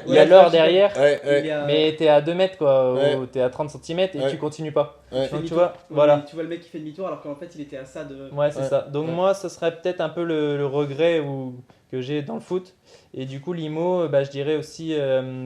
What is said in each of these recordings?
il y a Ouais, l'heure je vois, derrière, il y a- mais t'es à 2 mètres quoi, Ouais. ou t'es à 30 centimètres et Ouais. tu continues pas. Ouais. il fait Donc tu demi-tour. vois, Ouais, voilà. tu vois le mec qui fait demi-tour alors qu'en fait il était à ça de. Ouais, c'est Ouais. ça. Donc Ouais. moi, ce serait peut-être un peu le regret que j'ai dans le foot. Et du coup, l'IMO, bah, je dirais aussi,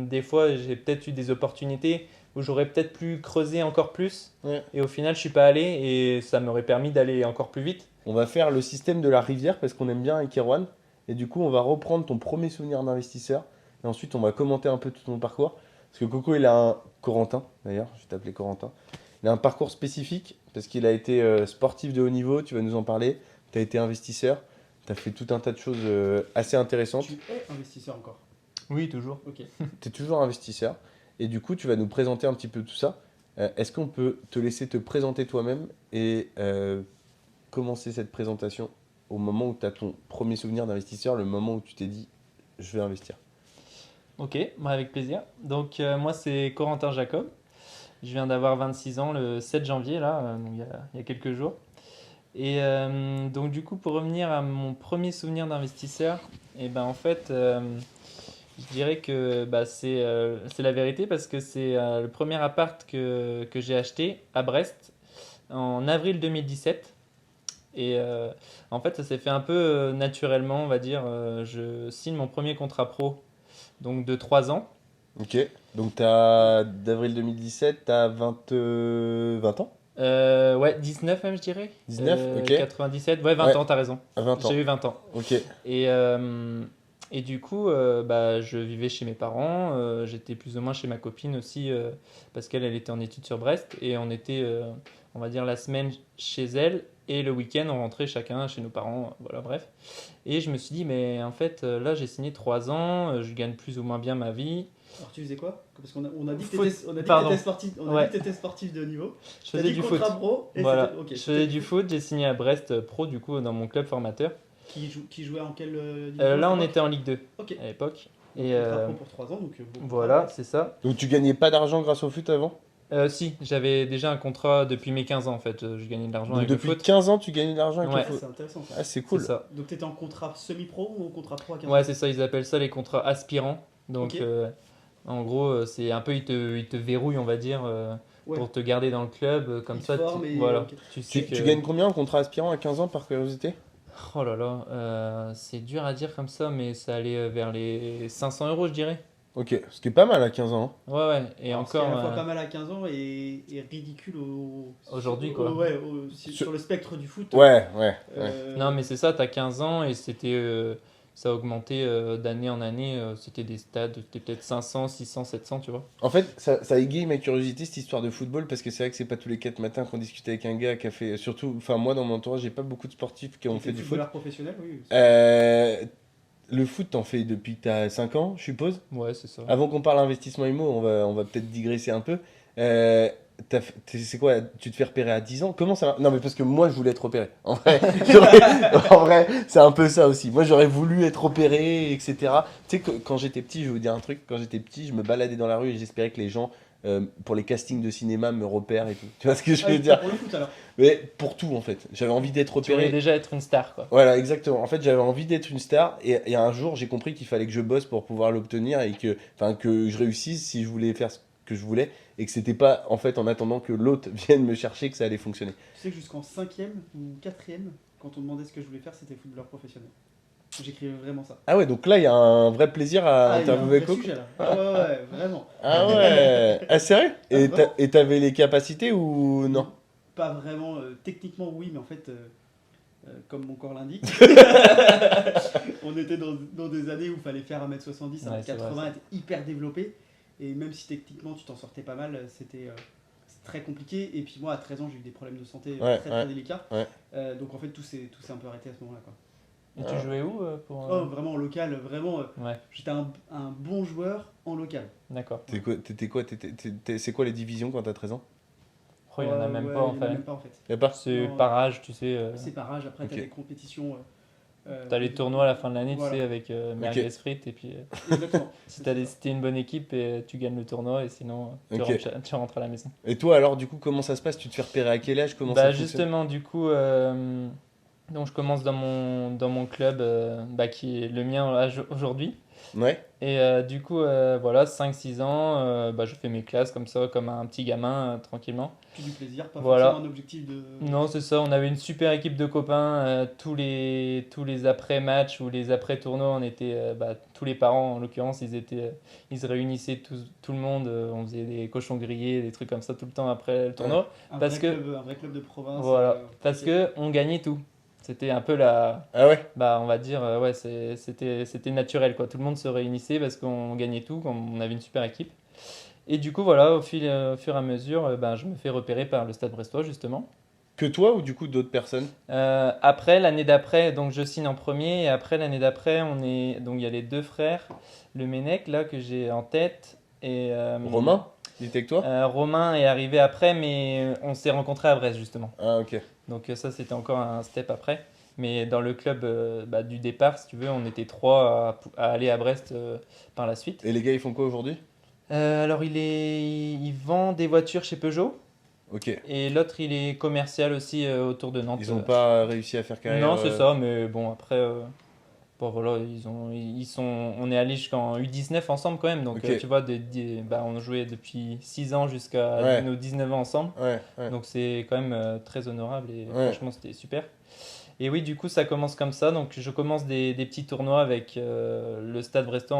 des fois, j'ai peut-être eu des opportunités où j'aurais peut-être pu creuser encore plus. Ouais. Et au final, je suis pas allé et ça m'aurait permis d'aller encore plus vite. On va faire le système de la rivière parce qu'on aime bien avec Erwan. Et du coup, on va reprendre ton premier souvenir d'investisseur. Et ensuite, on va commenter un peu tout ton parcours. Parce que Coco, il a un. Corentin, d'ailleurs, je vais t'appeler Corentin. Il a un parcours spécifique parce qu'il a été sportif de haut niveau. Tu vas nous en parler. Tu as été investisseur. Tu as fait tout un tas de choses assez intéressantes. Tu es investisseur encore. Oui, toujours. Ok. Tu es toujours investisseur. Et du coup, tu vas nous présenter un petit peu tout ça. Est-ce qu'on peut te laisser te présenter toi-même et commencer cette présentation au moment où tu as ton premier souvenir d'investisseur, le moment où tu t'es dit je vais investir. Ok, bah, avec plaisir. Donc moi, c'est Corentin Jacob. Je viens d'avoir 26 ans le 7 janvier, là, donc il y a quelques jours. Et donc du coup, pour revenir à mon premier souvenir d'investisseur, et ben en fait, je dirais que bah, c'est la vérité parce que c'est le premier appart que j'ai acheté à Brest en avril 2017. Et en fait, ça s'est fait un peu naturellement, on va dire. Je signe mon premier contrat pro, donc de 3 ans. Ok, donc d'avril 2017, tu as 20 ans. Ouais, 19 même, je dirais. 19, ok. 97, ouais, 20 Ouais. ans, t'as raison. À 20 ans. J'ai eu 20 ans. Ok, Et du coup, bah, je vivais chez mes parents, j'étais plus ou moins chez ma copine aussi, parce qu'elle était en études sur Brest, et on était, on va dire, la semaine chez elle, et le week-end, on rentrait chacun chez nos parents, voilà, bref. Et je me suis dit, mais en fait, là, j'ai signé 3 ans, je gagne plus ou moins bien ma vie. Alors tu faisais quoi? Parce qu'on a dit que Foot, t'étais pardon. sportif, Ouais. sportif de haut niveau. Je T'as faisais dit du foot. contrat pro et Voilà, c'était- ok, je c'était faisais du foot, j'ai signé à Brest pro, du coup, dans mon club formateur. Qui jouait en quelle division Là, à on l'époque? était en Ligue 2 Ok. à l'époque. Donc, Et contrat pro pour 3 ans, donc bon voilà, contrat. c'est ça. donc tu gagnais pas d'argent grâce au foot avant. Si, j'avais déjà un contrat depuis mes 15 ans en fait. Je gagnais de l'argent Donc avec depuis le foot. 15 ans, tu gagnais de l'argent avec Ouais. le Ah, foot. c'est intéressant ça. Ah, c'est C'est cool. ça. Donc t'étais en contrat semi-pro ou en contrat pro à 15 Ouais, ans? c'est ça, ils appellent ça les contrats aspirants. Donc Ok. en gros, c'est un peu, ils te verrouillent, on va dire, Ouais. pour te garder dans le club. Comme Ils te ça, forment et voilà. ok. Tu sais Tu que. gagnes combien en contrat aspirant à 15 ans par curiosité? Oh là là, c'est dur à dire comme ça, mais ça allait vers les 500 euros, je dirais. Ok, ce qui est pas mal à 15 ans. Ouais, ouais. Et Alors, ce qui est encore, à la fois pas mal à 15 ans et ridicule Aujourd'hui, quoi. sur le spectre du foot. Ouais, ouais. Non, mais c'est ça, t'as 15 ans et ça a augmenté d'année en année. C'était des stades, c'était peut-être 500, 600, 700, tu vois. En fait, ça égaye ma curiosité cette histoire de football parce que c'est vrai que c'est pas tous les 4 matins qu'on discute avec un gars qui a fait. Surtout, enfin, moi dans mon entourage, j'ai pas beaucoup de sportifs qui ont fait du foot. Footballeur professionnel, oui. Le foot, t'en fais depuis que t'as 5 ans, je suppose. Ouais, c'est ça. Avant qu'on parle investissement IMO, on va peut-être digresser un peu. C'est quoi? Tu te fais repérer à 10 ans? Comment ça va? Non, mais parce que moi, je voulais être repéré. En vrai, en vrai, c'est un peu ça aussi. Moi, j'aurais voulu être repéré, etc. Tu sais, quand j'étais petit, je vais vous dire un truc. Quand j'étais petit, je me baladais dans la rue et j'espérais que les gens, pour les castings de cinéma, me repèrent et tout. Tu vois ce que je veux dire? Pour le foot alors. Mais pour tout, en fait. J'avais envie d'être Tu voulais repéré. déjà être une star, quoi. Voilà, exactement. En fait, j'avais envie d'être une star et un jour, j'ai compris qu'il fallait que je bosse pour pouvoir l'obtenir et que je réussisse si je voulais faire ce que je voulais et que c'était pas en fait en attendant que l'autre vienne me chercher que ça allait fonctionner. Tu sais que jusqu'en 5e ou 4e, quand on demandait ce que je voulais faire, c'était footballeur professionnel. J'écrivais vraiment ça. Ah ouais, donc là, il y a un vrai plaisir à Il y a un interviewer vrai Coco. sujet là. Ah ouais, vraiment. Ah ouais. Ah sérieux? Et Ah, vraiment. t'avais les capacités ou non? Pas vraiment, techniquement oui, mais en fait, comme mon corps l'indique, on était dans des années où il fallait faire 1m70, Ouais, c'est 1m80, vrai, être hyper développé. Et même si techniquement tu t'en sortais pas mal, c'était très compliqué. Et puis moi, à 13 ans, j'ai eu des problèmes de santé Ouais, très ouais, délicats. ouais. Donc en fait, tout s'est un peu arrêté à ce moment-là, quoi. Et tu jouais où pour. Oh, vraiment en local, vraiment. Ouais, J'étais un bon joueur en local. d'accord. T'étais quoi? C'est quoi les divisions quand t'as 13 ans? Oh, il y en a même Ouais, pas en il y en a fait. même pas en fait. Y'a pas? C'est Non, par âge, tu sais. C'est par âge, après Ok. t'as des compétitions. T'as les tournois à la fin de l'année, Voilà. tu sais, avec merguez frites. Et puis, Exactement. si t'es une bonne équipe, tu gagnes le tournoi. Et sinon, Ok. tu rentres à la maison. Et toi alors du coup comment ça se passe? Tu te fais repérer à quel âge? Comment ça Bah fonctionne? justement, du coup, donc je commence dans mon club, qui est le mien aujourd'hui. Ouais. Et du coup, voilà, 5-6 ans, je fais mes classes comme ça, comme un petit gamin, tranquillement. Puis du plaisir, pas Voilà. forcément un objectif de. Non, c'est ça, on avait une super équipe de copains. Tous les après-matchs ou les après-tournois, on était, tous les parents en l'occurrence, ils se réunissaient tout le monde. On faisait des cochons grillés, des trucs comme ça tout le temps après le tournoi. Parce que, Un vrai club de province. voilà, parce ok. que on gagnait tout. C'était un peu Ah ouais. on va dire, ouais, c'était naturel quoi. Tout le monde se réunissait parce qu'on gagnait tout, on avait une super équipe. Et du coup, voilà, au fur et à mesure, je me fais repérer par le Stade Brestois justement. Que toi ou du coup d'autres personnes? Après, l'année d'après, donc je signe en premier, et après l'année d'après, donc il y a les deux frères, le Mennec là que j'ai en tête, et Romain, il était avec toi? Romain est arrivé après, mais on s'est rencontrés à Brest justement. Ah ok. Donc ça, c'était encore un step après. Mais dans le club du départ, si tu veux, on était trois à aller à Brest par la suite. Et les gars ils font quoi aujourd'hui? Alors il vend des voitures chez Peugeot, Ok. et l'autre il est commercial aussi autour de Nantes. Ils ont pas réussi à faire carrière. Non, c'est ça, mais bon, après, voilà, on est allé jusqu'en U19 ensemble quand même. Donc, Ok. tu vois, on jouait depuis 6 ans jusqu'à Ouais. nos 19 ans ensemble. Ouais, ouais. Donc, c'est quand même très honorable et Ouais. franchement, c'était super. Et oui, du coup, ça commence comme ça. Donc, je commence des petits tournois avec le Stade Brestois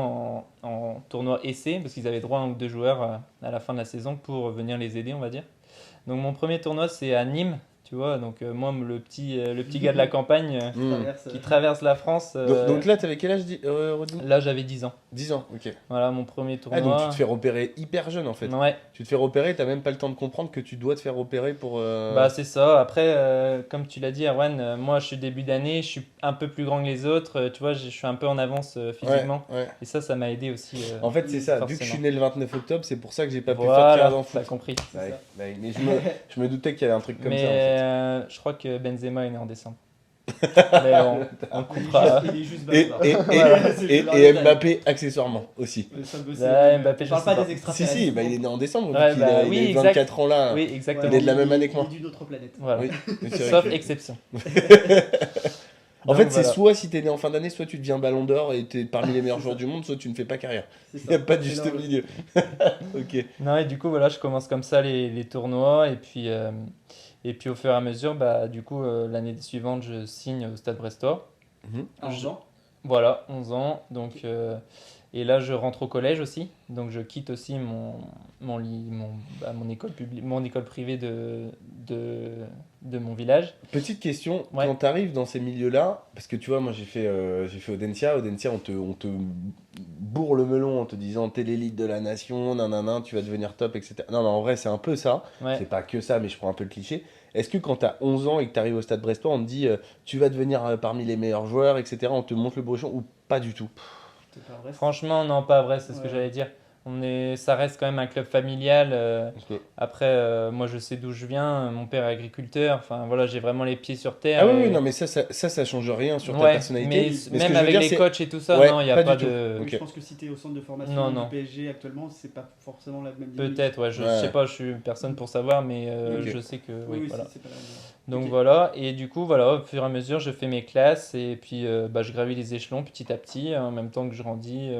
en tournoi essai, parce qu'ils avaient droit à un ou deux joueurs à la fin de la saison pour venir les aider, on va dire. Donc, mon premier tournoi, c'est à Nîmes, tu vois. Donc, moi, le petit gars de la campagne Hmm. Traverse, qui traverse la France. Donc là t'avais quel âge Rodin? Là, j'avais 10 ans. 10 ans, ok. Voilà, mon premier Ah donc tournoi. tu te fais repérer hyper jeune en fait. Ouais, Tu te fais repérer, t'as même pas le temps de comprendre que tu dois te faire repérer pour... c'est ça. Après, comme tu l'as dit, Erwan, moi, je suis début d'année, je suis un peu plus grand que les autres. Tu vois, je suis un peu en avance physiquement. Ouais, ouais. Et ça m'a aidé aussi. En fait c'est ça, vu que je suis forcément. né le 29 octobre, c'est pour ça que j'ai pas pu faire Voilà, carrière dans le t'as foot. compris. Ouais, ça. ouais, mais je me doutais qu'il y avait un truc comme Mais ça en fait. je crois que Benzema est né en décembre. Mais on coupera. Il est juste Et, bavard. et, Voilà, c'est et, le et détail. Mbappé accessoirement aussi. Ça me Ouais, Mbappé, on je parle sais pas pas. des Si, extraterrestres. si, bah, il est né en décembre, Ouais, vu qu'il a, oui, il a eu exact. 24 ans là. Oui, Ouais, exactement. Il est de la même année que moi. Il est d'une autre planète. Voilà. Oui, mais c'est vrai Sauf que- exception. En Donc, fait, c'est voilà. soit si t'es né en fin d'année, soit tu deviens ballon d'or et t'es parmi les meilleurs joueurs du monde, soit tu ne fais pas carrière. C'est Il ça. n'y a pas de C'est juste là où- milieu. Ok. Non, et du coup, voilà, je commence comme ça les tournois. Et puis au fur et à mesure, du coup, l'année suivante, je signe au Stade Brestois. Mhm. À 11 ans. Voilà, 11 ans. Donc, et là, je rentre au collège aussi. Donc, je quitte aussi mon école mon école privée de mon village. Petite question, Ouais. quand tu arrives dans ces milieux-là, parce que tu vois, moi j'ai fait Audencia, on te bourre le melon en te disant t'es l'élite de la nation, nanana, tu vas devenir top, etc. Non, mais en vrai, c'est un peu ça. Ouais. C'est pas que ça, mais je prends un peu le cliché. Est-ce que quand tu as 11 ans et que tu arrives au Stade Brestois, on te dit tu vas devenir parmi les meilleurs joueurs, etc. On te montre le brochon ou pas du tout? C'est pas vrai. Franchement, non, pas vrai, c'est ce que Ouais. j'allais dire. Ça reste quand même un club familial. Ok. Après, moi, je sais d'où je viens. Mon père est agriculteur. Enfin, voilà, j'ai vraiment les pieds sur terre. Ah oui, et- oui, non, mais ça change rien sur ta Ouais, personnalité. mais ce même que je veux avec dire, les c'est- coachs et tout ça, Ouais, non, il n'y a pas pas du tout. de. Ok. Je pense que si t'es au centre de formation Non, du non. PSG actuellement, c'est pas forcément la même dynamique. Peut-être, ouais, je Ouais. sais pas, je suis personne pour savoir, mais Ok. je sais que. Oui, Oui, oui, voilà. c'est pas la même. Donc Ok. voilà, et du coup, voilà, au fur et à mesure, je fais mes classes et puis je gravis les échelons petit à petit, en même temps que je grandis,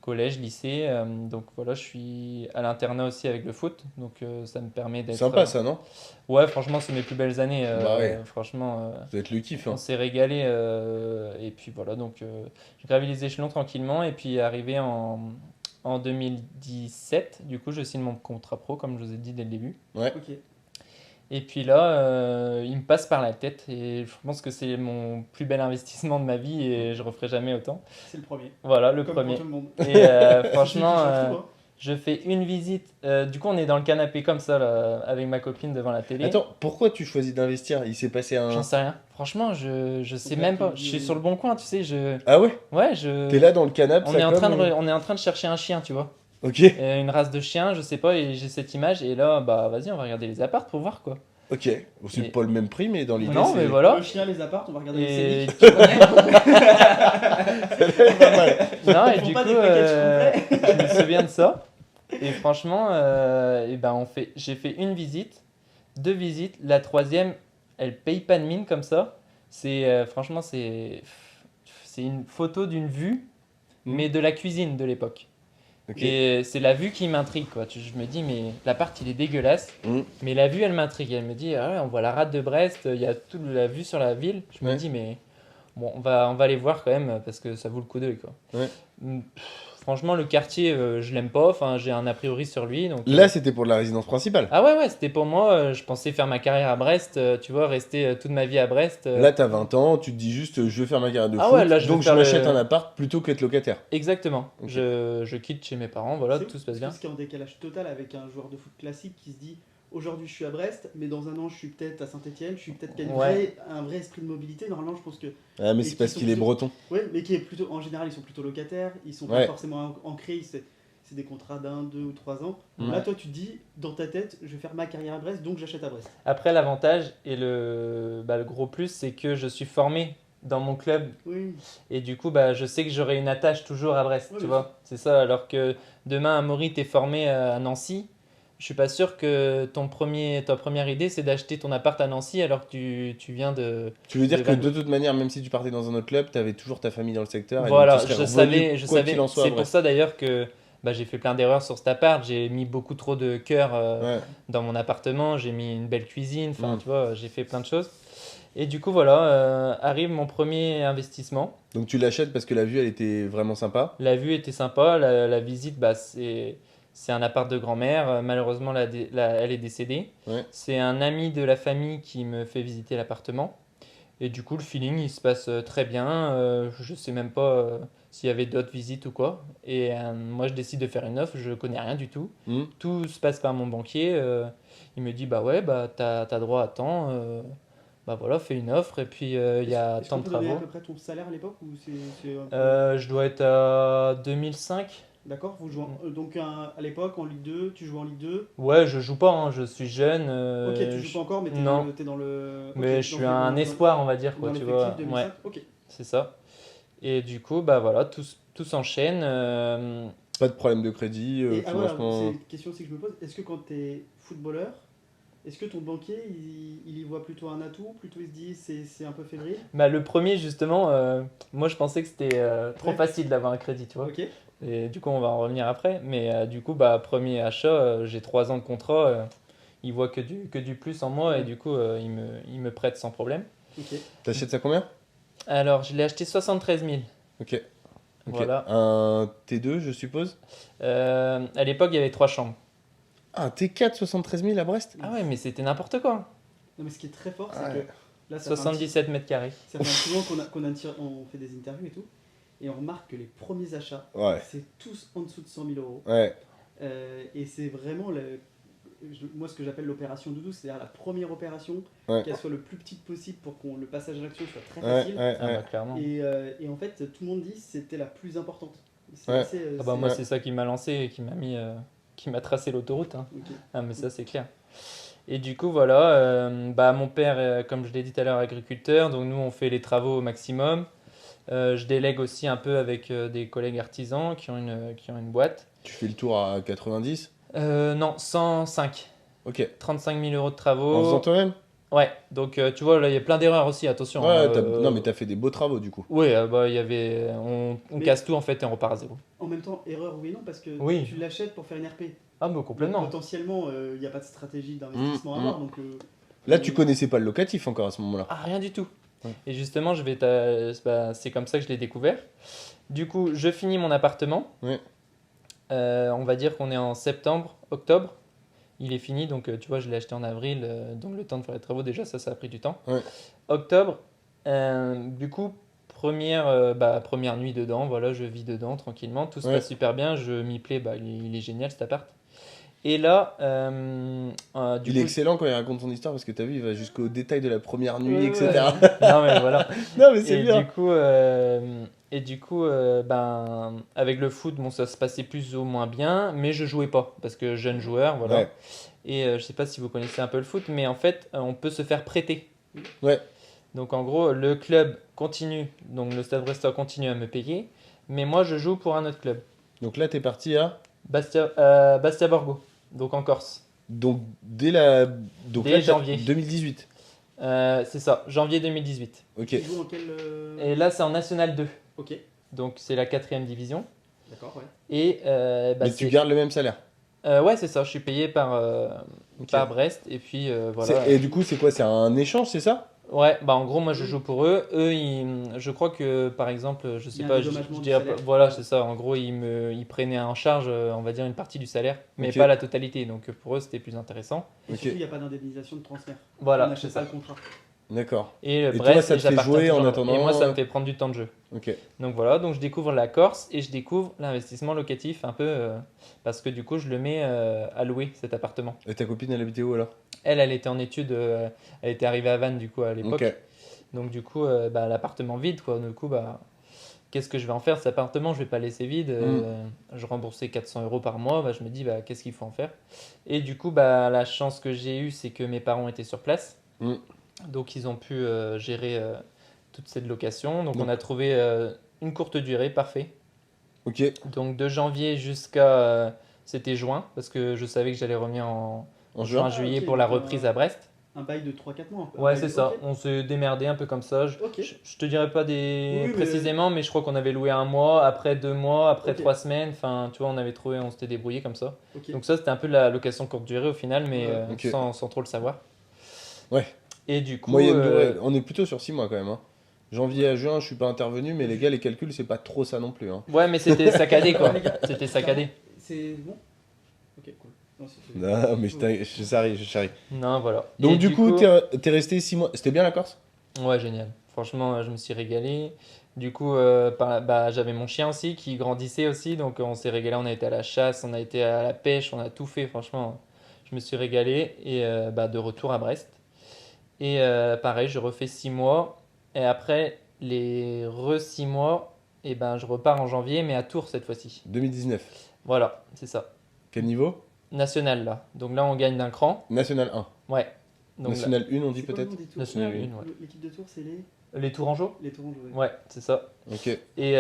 collège, lycée. Donc voilà, je suis à l'internat aussi avec le foot, donc ça me permet d'être. Sympa ça, non? Ouais, franchement, c'est mes plus belles années. Bah ouais. Franchement, Ça doit être le kiff. on Hein. s'est régalé. Et puis voilà, donc je gravis les échelons tranquillement, et puis arrivé en 2017, du coup, je signe mon contrat pro, comme je vous ai dit dès le début. Ok. Et puis là, il me passe par la tête et je pense que c'est mon plus bel investissement de ma vie et je referai jamais autant. C'est le premier. Voilà, le Comme premier. pour tout le monde. Et franchement, C'est surtout, hein. je fais une visite. Du coup, on est dans le canapé comme ça, là, avec ma copine devant la télé. Attends, pourquoi tu choisis d'investir? Il s'est passé un... J'en sais rien. Franchement, je sais Donc là, même pas. tu Je suis dis- sur le bon coin, tu sais. Ah ouais? Ouais, T'es là dans le canapé, on ça est en comme, train on est en train de chercher un chien, tu vois. Ok, Une race de chien, je sais pas, et j'ai cette image. Et là, vas-y, on va regarder les apparts pour voir quoi. ok. Bon, c'est Et- pas le même prix, mais dans l'idée, Non, c'est... mais voilà. Le chien, les apparts, on va regarder Et les séries. pas mal. Non, et Ils font du pas coup, des packages je me souviens de ça. Et franchement, j'ai fait une visite, deux visites. La troisième, elle paye pas de mine comme ça. Franchement, c'est une photo d'une vue. mais de la cuisine de l'époque. Ok. Et c'est la vue qui m'intrigue, quoi. Je me dis, mais l'appart, il est dégueulasse. Mhm. Mais la vue, elle m'intrigue. Elle me dit, ah ouais, on voit la rade de Brest, il y a toute la vue sur la ville. Je me Ouais. dis, mais bon, on va aller voir quand même parce que ça vaut le coup d'œil, quoi. Ouais. Franchement, le quartier, je l'aime pas. Enfin, j'ai un a priori sur lui. Donc, Là, c'était pour la résidence principale. ah ouais, c'était pour moi. Je pensais faire ma carrière à Brest, tu vois, rester toute ma vie à Brest. Là, t'as 20 ans, tu te dis juste je veux faire ma carrière de Ah foot, ouais, là, je veux donc je faire m'achète le- un appart plutôt qu'être locataire. Exactement. Ok. Je quitte chez mes parents, voilà, C'est tout se ouf, passe bien. parce que ce qui est en décalage total avec un joueur de foot classique qui se dit aujourd'hui je suis à Brest, mais dans un an je suis peut-être à Saint-Etienne, je suis peut-être qu'il y a Ouais. un vrai esprit de mobilité. Normalement, je pense que. Ah, mais Et c'est qui parce sont qu'il est plutôt- breton. Ouais, mais qui est plutôt. En général, ils sont plutôt locataires, ils sont Ouais. pas forcément ancrés, c'est des contrats d'1, 2 ou 3 ans. Ouais. Là, toi, tu te dis dans ta tête, je vais faire ma carrière à Brest, donc j'achète à Brest. Après, l'avantage et le gros plus, c'est que je suis formé dans mon club Oui, et du coup, je sais que j'aurai une attache toujours à Brest, Ouais, tu bien vois. C'est ça, alors que demain, Amaury, t'es formé à Nancy. Je suis pas sûr que ta première idée, c'est d'acheter ton appart à Nancy alors que tu viens de... Tu veux dire de que Val- de toute manière, même si tu partais dans un autre club, t'avais toujours ta famille dans le secteur et Voilà, donc tu serais je revenu savais, je quoi savais. qu'il en soit à C'est pour Brest. ça d'ailleurs que j'ai fait plein d'erreurs sur cet appart. J'ai mis beaucoup trop de cœur Ouais. dans mon appartement. J'ai mis une belle cuisine. Enfin, Mm. tu vois, j'ai fait plein de choses. Et du coup, voilà, arrive mon premier investissement. Donc tu l'achètes parce que la vue, elle était vraiment sympa. La vue était sympa. La visite, c'est un appart de grand-mère. Malheureusement, elle est décédée. Ouais. C'est un ami de la famille qui me fait visiter l'appartement. Et du coup, le feeling, il se passe très bien. Je sais même pas s'il y avait d'autres visites ou quoi. Et moi, je décide de faire une offre. Je connais rien du tout. Hmm. Tout se passe par mon banquier. Il me dit, bah ouais, t'as droit à tant. Bah voilà, fais une offre. Et puis, il y a Est-ce tant qu'on de peut donner à travaux. peu près ton salaire à l'époque ou c'est un peu- Je dois être à 2005. D'accord, vous jouez donc à l'époque en Ligue 2, tu joues en Ligue 2. Ouais, je joue pas, hein, je suis jeune. Ok, tu joues pas encore, mais non. t'es dans le. Ok, Mais je donc suis un espoir, on va dire, Dans quoi, tu l'effectif vois. 2005. Ouais, Ok. c'est ça. Et du coup, bah voilà, tout s'enchaîne. Pas de problème de crédit, Et ah ouais, alors, financement. c'est une question aussi que je me pose. Est-ce que quand t'es footballeur, est-ce que ton banquier il y voit plutôt un atout, plutôt il se dit c'est un peu fébrile? Bah, le premier, justement, moi je pensais que c'était trop Ouais. facile d'avoir un crédit, tu vois. Ok. Et du coup, on va en revenir après. Mais du coup, premier achat, j'ai 3 ans de contrat. Il voit que du plus en moi et du coup, il me prête sans problème. Ok. T'achètes ça combien? Alors, je l'ai acheté 73 000. Ok. Ok. Voilà. Un T2, je suppose. À l'époque, il y avait 3 chambres. Ah, un T4, 73 000 à Brest? Ah ouais, mais c'était n'importe quoi. Non, mais ce qui est très fort, c'est Ouais. que là, ça fait un petit- 77 mètres carrés. ça fait un petit moment on fait des interviews et tout, et on remarque que les premiers achats, Ouais. c'est tous en dessous de 100 000 euros. Ouais. Et c'est vraiment moi ce que j'appelle l'opération doudou, c'est-à-dire la première opération, Ouais. qu'elle soit le plus petite possible pour que le passage à l'action soit très Ouais, facile. ouais, Ah ouais. bah, clairement. Et en fait, tout le monde dit que c'était la plus importante. C'est Ouais. assez, Ah bah, c'est- moi, Ouais. c'est ça qui m'a lancé et qui m'a tracé l'autoroute, hein. ok. Ah, mais ça, c'est clair. Et du coup, voilà, mon père, comme je l'ai dit tout à l'heure, agriculteur, donc nous, on fait les travaux au maximum. Je délègue aussi un peu avec des collègues artisans qui ont une boîte. Tu fais le tour à 90? Non, 105. Ok. 35 000 euros de En travaux. faisant toi-même? Ouais, donc tu vois, là, il y a plein d'erreurs aussi, attention. Ouais, hein, non, mais t'as fait des beaux travaux du coup. Oui, il y avait. On Mais- casse tout en fait et on repart à zéro. En même temps, erreur oui et non, parce que Oui. tu l'achètes pour faire une RP. Ah, bah Donc, complètement. potentiellement, il n'y a pas de stratégie d'investissement à Mm, avoir. mm. Donc, Là, tu connaissais pas le locatif encore à ce moment-là. Ah, rien du tout. Ouais. Et justement, c'est comme ça que je l'ai découvert. Du coup, je finis mon appartement. Ouais. On va dire qu'on est en septembre, octobre. Il est fini, donc tu vois, je l'ai acheté en avril, donc le temps de faire les travaux, déjà, ça a pris du temps. Ouais. Octobre, du coup, première nuit dedans, voilà, je vis dedans tranquillement, tout se Ouais. passe super bien, je m'y plais, il est génial cet appart. Et là, du Il est coup, excellent quand il raconte son histoire parce que t'as vu, il va jusqu'au détail de la première nuit, Ouais, etc. ouais. Non mais voilà. Non, mais c'est Et bien. du coup, avec le foot, bon, ça se passait plus ou moins bien, mais je jouais pas parce que jeune joueur, voilà. Ouais. Et je sais pas si vous connaissez un peu le foot, mais en fait, on peut se faire prêter. Ouais. Donc en gros, le club continue, donc le Stade Brestois continue à me payer, mais moi je joue pour un autre club, Donc là, t'es parti à. Bastia Borgo, donc en Corse. Donc dès Dès là, t'as- janvier. 2018. C'est ça, janvier 2018. Ok. tu joues en quel. Et là, c'est en National 2. Ok. Donc c'est la 4e division. D'accord, ouais. Et bah, Mais tu gardes le même salaire. ouais, c'est ça, je suis payé Ok. par Brest. Et puis voilà. Et du coup, c'est quoi? C'est un échange, c'est ça? Ouais, bah en gros, moi je joue pour eux. Eux, je crois que par exemple, je Il y sais a un pas, dédommagement du dirais salaire. voilà, c'est ça. En gros, ils prenaient en charge, on va dire, une partie du salaire, mais Ok. pas la totalité. Donc pour eux, c'était plus intéressant. Et Ok. surtout, il n'y a pas d'indemnisation de transfert. On Voilà, c'est n'achète pas ça. le contrat. D'accord. Et Et toi, Brest, ça te fait j'appartiens jouer en toujours là-bas. attendant, Et moi, ça me fait prendre du temps de jeu. Ok. Donc voilà, donc je découvre la Corse et je découvre l'investissement locatif un peu parce que du coup, je le mets à louer cet appartement. Et ta copine, elle habitait où alors? Elle était en études, elle était arrivée à Vannes du coup à l'époque. Ok. Donc du coup, bah, l'appartement vide quoi. Du coup, bah, qu'est-ce que je vais en faire cet appartement? Je vais pas le laisser vide. Je remboursais 400 € par mois. Bah, je me dis, bah, qu'est-ce qu'il faut en faire? Et du coup, bah, la chance que j'ai eue, c'est que mes parents étaient sur place. Mm. Donc ils ont pu gérer toute cette location. Donc Donc- on a trouvé une courte durée, parfait. Ok. Donc de janvier jusqu'à c'était juin, parce que je savais que j'allais revenir en En juin, juin? juillet ok, pour la donc, reprise à Brest. Un bail de 3-4 mois. Un Ouais, bail c'est de- ça. ok. On s'est démerdé un peu comme ça. Ok. Je te dirais pas des Oui, mais- précisément, mais je crois qu'on avait loué 1 mois, après 2 mois, après Ok. 3 semaines. Enfin, tu vois, on s'était débrouillé comme ça. Ok. Donc ça, c'était un peu la location courte durée au final, mais Ouais. Ok. sans trop le savoir. Ouais. Et du coup, Moyenne durée. On est plutôt sur 6 mois quand même. Hein. Janvier à juin, je suis pas intervenu, mais les gars, les calculs, c'est pas trop ça non plus. Hein. ouais, mais c'était saccadé quoi. Les gars, C'était saccadé. C'est bon. Ok, cool. Non, c'est- Non, mais je charrie, je charrie. Non, voilà. Donc Et du coup, t'es resté 6 mois. C'était bien la Corse? Ouais, génial. Franchement, je me suis régalé. Du coup, bah, j'avais mon chien aussi qui grandissait aussi, donc on s'est régalé. On a été à la chasse, on a été à la pêche, on a tout fait. Franchement, je me suis régalé. Et bah, de retour à Brest. Et pareil, je refais 6 mois. Et après les 6 mois, et ben, je repars en janvier, mais à Tours cette fois-ci. 2019. Voilà, c'est ça. Quel niveau? National là. Donc là, on gagne d'un cran. National 1. Ouais. Donc National 1, on dit C'est quoi le peut-être? nom des Tours National 1, ouais. L'équipe de Tours, c'est les Les Tourangeaux? Tourangeaux. Ouais. Ouais, c'est ça. Ok. Et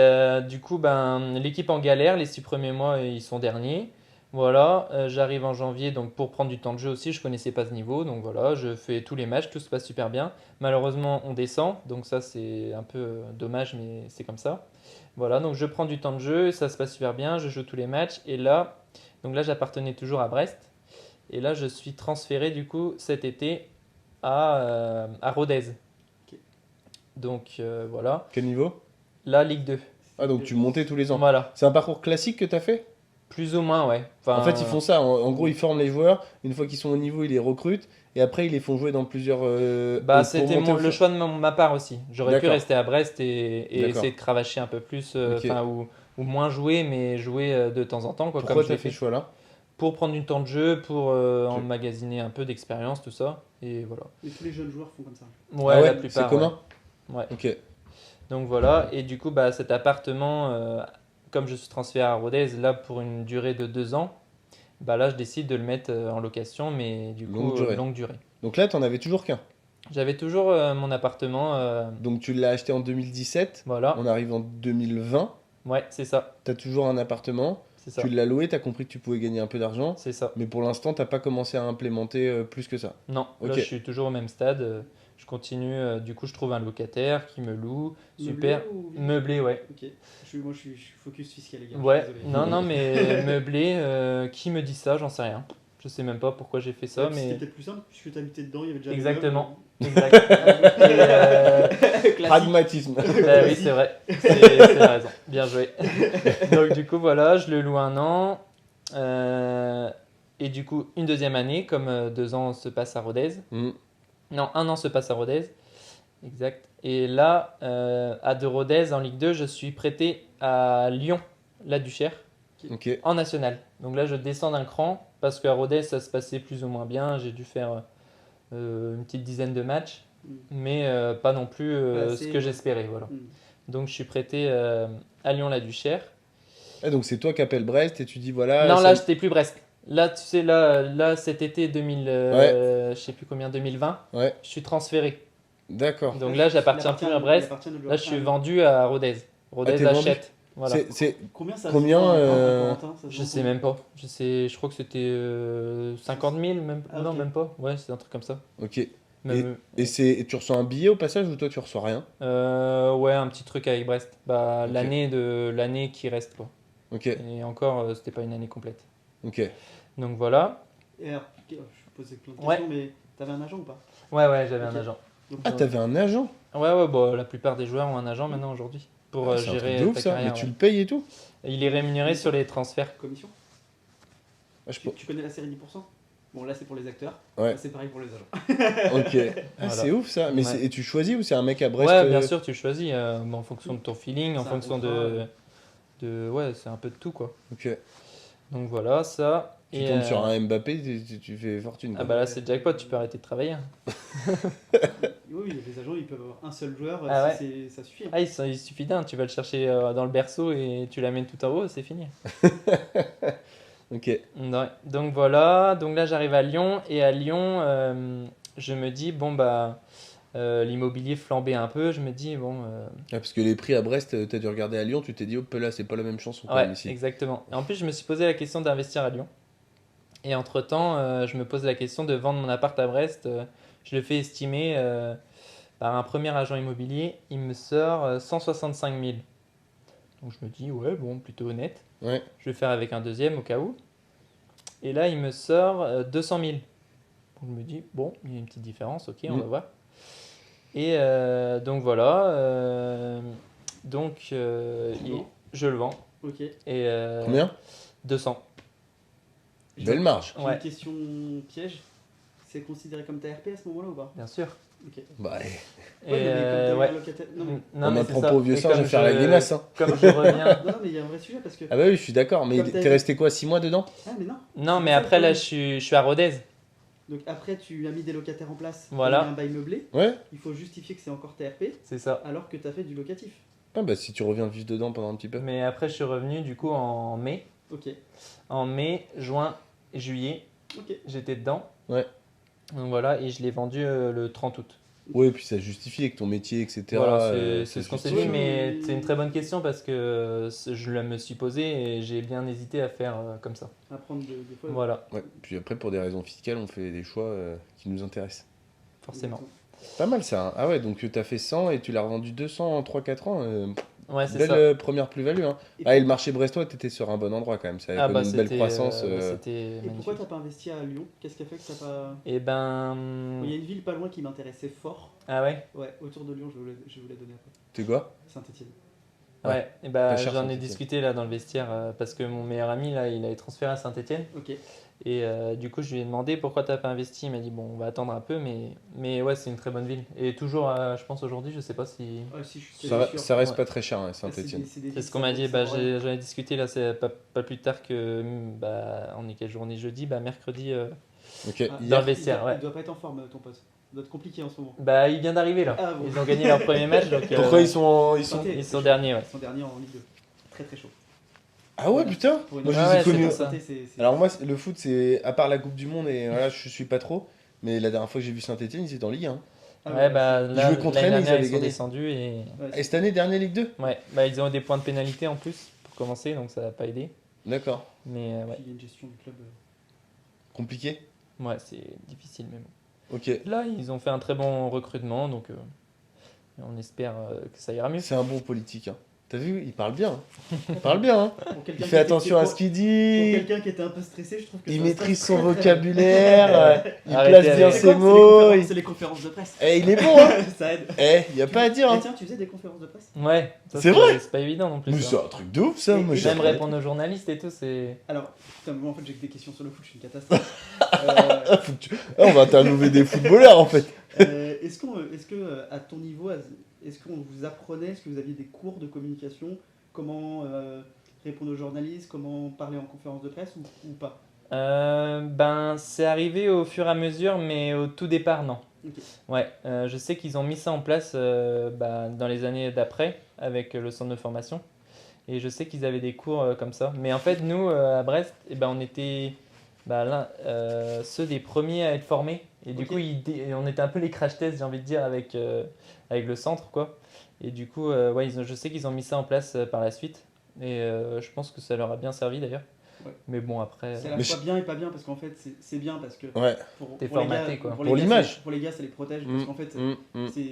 du coup, ben, l'équipe en galère, les 6 premiers mois, ils sont derniers. Voilà, j'arrive en janvier donc pour prendre du temps de jeu aussi, je connaissais pas ce niveau, donc voilà, je fais tous les matchs, tout se passe super bien. Malheureusement, on descend, donc ça c'est un peu dommage, mais c'est comme ça. Voilà, donc je prends du temps de jeu, ça se passe super bien, je joue tous les matchs, et là, donc là j'appartenais toujours à Brest, et là je suis transféré du coup cet été à Rodez. Ok. Donc voilà, Quel niveau? là Ligue 2. Ah, donc tu montais tous les ans. Voilà, C'est un parcours classique que t'as fait? plus ou moins, ouais. Enfin, En fait, ils font ça. En gros, ils forment les joueurs. Une fois qu'ils sont au niveau, ils les recrutent. Et après, ils les font jouer dans plusieurs. Bah, pour c'était monter au le fur- choix de ma part aussi. J'aurais pu D'accord. rester à Brest et D'accord. essayer de cravacher un peu plus, Ok. enfin, ou moins jouer, mais jouer de temps en temps, quoi, Pourquoi comme je t'as l'ai fait fait. ce choix-là? Pour prendre du temps de jeu, pour Ok. emmagasiner un peu d'expérience, tout ça. Et voilà. Mais tous les jeunes joueurs font comme ça. Ouais, Ah la c'est plupart. commun? Ouais. Ok. Donc voilà. Et du coup, bah, cet appartement, comme je suis transféré à Rodez, là, pour une durée de 2 ans, bah là, je décide de le mettre en location, mais du Longue coup, durée. longue durée. Donc là, t'en avais toujours qu'un. J'avais toujours mon appartement. Donc tu l'as acheté en 2017. Voilà. On arrive en 2020. Ouais, c'est ça. T'as toujours un appartement. C'est ça. Tu l'as loué. T'as compris que tu pouvais gagner un peu d'argent. C'est ça. Mais pour l'instant, t'as pas commencé à implémenter plus que ça. Non, là Ok. je suis toujours au même stade. Je continue. Du coup, je trouve un locataire qui me loue. Super. Meublé ou- Meublé, ouais. Ok. Moi, je suis focus fiscal, les gars. Ouais, Désolé. non, non, mais meublé, qui me dit ça? J'en sais rien. Je sais même pas pourquoi j'ai fait ça, C'était mais. peut-être plus simple puisque t'habitais dedans, il y avait déjà. Exactement. des Exact. Et, meubles. Classique. Pragmatisme. bah oui, c'est vrai. C'est raison. Bien joué. Donc, du coup, voilà, je le loue 1 an. Et du coup, une deuxième année, comme 2 ans se passent à Rodez. Mm. Non, 1 an se passe à Rodez. Exact. Et là, à De Rodez, en Ligue 2, je suis prêté à Lyon, la Duchère, Ok. en national. Donc là, je descends d'un cran parce qu'à Rodez, ça se passait plus ou moins bien. J'ai dû faire une petite dizaine de matchs, mais pas non plus Pas ce assez, que ouais. j'espérais. Voilà. Mm. Donc je suis prêté à Lyon, la Duchère. Ah, donc c'est toi qui appelles Brest et tu dis voilà. non, ça- là, j'étais plus Brest. Là, tu sais, là cet été 2000, je sais plus combien, 2020, Ouais. je suis transféré. D'accord. Donc là, j'appartiens plus à Brest. Là, je suis vendu à Rodez. Ah, Rodez t'es vendu. achète. Voilà. C'est Combien ça Combien, se vend, euh, Je sais même pas. Je crois que c'était 50 000, même. Ah, Non, ok. même pas. Ouais, c'est un truc comme ça. ok. Même- Et tu reçois un billet au passage ou toi tu reçois rien? ouais, un petit truc avec Brest. Bah, Ok. l'année qui reste, quoi. Ok, Et encore, c'était pas une année complète. ok. Donc voilà. Et alors, je posais plein de Ouais. questions, mais t'avais un agent ou pas? Ouais, j'avais Ok. un agent. Donc, Ah, t'avais un agent? Ouais, bah, la plupart des joueurs ont un agent maintenant aujourd'hui pour Ah, c'est un truc gérer de ouf ta ça, mais carrière. tu Ouais. le payes et tout? Et il est rémunéré sur les transferts. commission? Ah, je Tu connais la série 10%? Bon, là c'est pour les acteurs. Ouais. Là, c'est pareil pour les agents. Ok. Ah, Voilà. c'est ouf ça. Mais Ouais. et tu choisis ou c'est un mec à Brest Ouais, bien sûr, tu choisis en fonction de ton feeling, en C'est un fonction contrat, ouais, c'est un peu de tout quoi. Ok. Donc voilà, ça. Tu Et, tombes sur un Mbappé, tu fais fortune. ah Quoi. bah là, c'est jackpot, tu peux arrêter de travailler. Oui, les agents ils peuvent avoir un seul joueur Ah si ça suffit. Ah, il suffit d'un, tu vas le chercher dans le berceau et tu l'amènes tout en haut, c'est fini. Ok. Ouais. Donc voilà, donc là j'arrive à Lyon et à Lyon, je me dis, bon bah, l'immobilier flambait un peu, je me dis, bon, Ah, parce que les prix à Brest, t'as dû regarder à Lyon, tu t'es dit, hop là, c'est pas la même chanson quand même ouais, ici. exactement. Et en plus, je me suis posé la question d'investir à Lyon. Et entre-temps, je me pose la question de vendre mon appart à Brest. Je le fais estimer par un premier agent immobilier. Il me sort 165 000. Donc je me dis, ouais, bon, plutôt honnête. Ouais. Je vais faire avec un deuxième au cas où. Et là, il me sort 200 000. Donc je me dis, bon, il y a une petite différence, ok, on va voir. Et donc voilà. Donc vends. je le vends. Ok. Et Combien 200. Belle marge. J'ai Ouais. une question piège. C'est considéré comme ta RP à ce moment-là ou pas? Bien sûr. Ok. Bah, Ouais, Et non, mais comme t'as eu ouais. un locataire. Non, mais, Non, on mais apprend c'est ça. pas aux vieux Et singes comme à faire la grimace. Hein. Comme je reviens. non, mais il y a un vrai sujet parce que. Ah bah oui, je suis d'accord, mais Comme t'es t'as- resté quoi, 6 mois dedans? Ah, mais non. Non, C'est mais ça, après, le là, problème. je suis à Rodez. Donc après, tu as mis des locataires en place. Voilà. Il y a un bail meublé. Ouais. Il faut justifier que c'est encore ta RP C'est ça. alors que tu as fait du locatif. Ah bah si tu reviens vivre dedans pendant un petit peu. Mais après, je suis revenu du coup en mai. Ok. En mai, juin, juillet, Ok. j'étais dedans. Ouais. Donc voilà, et je l'ai vendu le 30 août. Ouais, puis ça justifie avec ton métier, etc. Voilà, c'est ça ce qu'on s'est justifie. dit, mais Oui. c'est une très bonne question parce que je la me suis posée et j'ai bien hésité à faire comme ça. À prendre des fois. Voilà, Ouais. Puis après, pour des raisons fiscales, on fait des choix qui nous intéressent. forcément. Pas mal ça. Hein. Ah ouais, donc t'as fait 100 et tu l'as revendu 200 en 3-4 ans. Ouais, c'est Belle ça. première plus-value. Hein. Et Ah, et le marché brestois, t'étais sur un bon endroit quand même. Ça avait Ah connu bah une belle c'était croissance. c'était Et pourquoi magnifique. t'as pas investi à Lyon? Qu'est-ce qui a fait que t'as pas. Et ben... Bon, il y a une ville pas loin qui m'intéressait fort. Ah ouais? Ouais, autour de Lyon, je vais vous la donner après. Tu quoi? Saint-Etienne. Ouais. Ouais, et bah, Pas cher, j'en ai Saint-Étienne. discuté là dans le vestiaire parce que mon meilleur ami là, il avait transféré à Saint-Étienne Ok. et du coup je lui ai demandé pourquoi t'as pas investi. Il m'a dit bon, on va attendre un peu, mais ouais, c'est une très bonne ville et toujours, je pense aujourd'hui, je sais pas si Ah, si, je suis Ça, sûr. ça reste Ouais. pas très cher, hein, Ah, Saint-Etienne. c'est ce qu'on m'a dit. Bah, j'en ai discuté là, c'est pas plus tard que bah, on est quelle journée jeudi, bah mercredi. Ok. Ah, Dans le vestiaire, ouais. Il doit pas être en forme, ton pote. Ça doit être compliqué en ce moment. Bah il vient d'arriver là. Ah, bon. Ils ont gagné leur premier match donc Pourquoi ils sont. ils sont derniers, ouais. Ils sont derniers en Ligue 2. Très très chaud. Ah ouais, putain Pour une Moi je Ah les ai ouais, c'est connus. pour ça. Alors moi, le foot, c'est. À part la Coupe du Monde, et voilà, je suis pas trop. Mais la dernière fois que j'ai vu Saint-Etienne, ils étaient en Ligue 1. Ouais, bah là, jouaient contre l'année Rennes, ils dernière, avaient ils sont gagné. descendus et Et cette année, dernier Ligue 2? ouais, bah ils ont des points de pénalité en plus pour commencer, donc ça va pas aider. D'accord. Mais ouais, Il y a une gestion du club. Compliqué? ouais, c'est difficile même. Ok. Là, ils ont fait un très bon recrutement, donc on espère que ça ira mieux. C'est un bon politique. Hein. T'as vu, il parle bien. Hein. Il parle bien. Hein. Pour quelqu'un Il qui fait était- attention à ce qu'il Pour dit. quelqu'un qui était un peu stressé, je trouve que Il ça maîtrise se son passe très, très bien. vocabulaire. Il Arrêtez place bien avec- C'est ses quoi, mots. c'est les conférences de presse. Eh, il est bon. Hein. Ça aide. Eh, y a pas à dire. Et Hein. tiens, tu faisais des conférences de presse? Ouais, ça, C'est vrai c'est pas évident non plus. Mais ça. c'est un truc de ouf ça. Et- Moi, et j'ai Même appris. répondre aux journalistes et tout, c'est. Alors, putain, moi en fait j'ai que des questions sur le foot, je suis une catastrophe. Euh, Ah, ah, on va interviewer des footballeurs en fait. est-ce que à ton niveau, est-ce qu'on vous apprenait, est-ce que vous aviez des cours de communication, comment répondre aux journalistes, comment parler en conférence de presse ou pas? Ben, c'est arrivé au fur et à mesure, mais au tout départ, non. Ok. Ouais, je sais qu'ils ont mis ça en place bah, dans les années d'après avec le centre de formation. Et je sais qu'ils avaient des cours comme ça. Mais en fait, nous, à Brest, eh ben, on était bah, ceux des premiers à être formés. Et du Ok. coup, on était un peu les crash tests, j'ai envie de dire, avec le centre, quoi. Et du coup, ouais, je sais qu'ils ont mis ça en place par la suite. Et je pense que ça leur a bien servi d'ailleurs. Ouais. Mais bon, après, C'est à la Mais fois bien et pas bien parce qu'en fait c'est bien parce que Ouais. T'es pour les formaté, gars, quoi. Pour les gars, l'image. pour les gars ça les protège parce qu'en fait c'est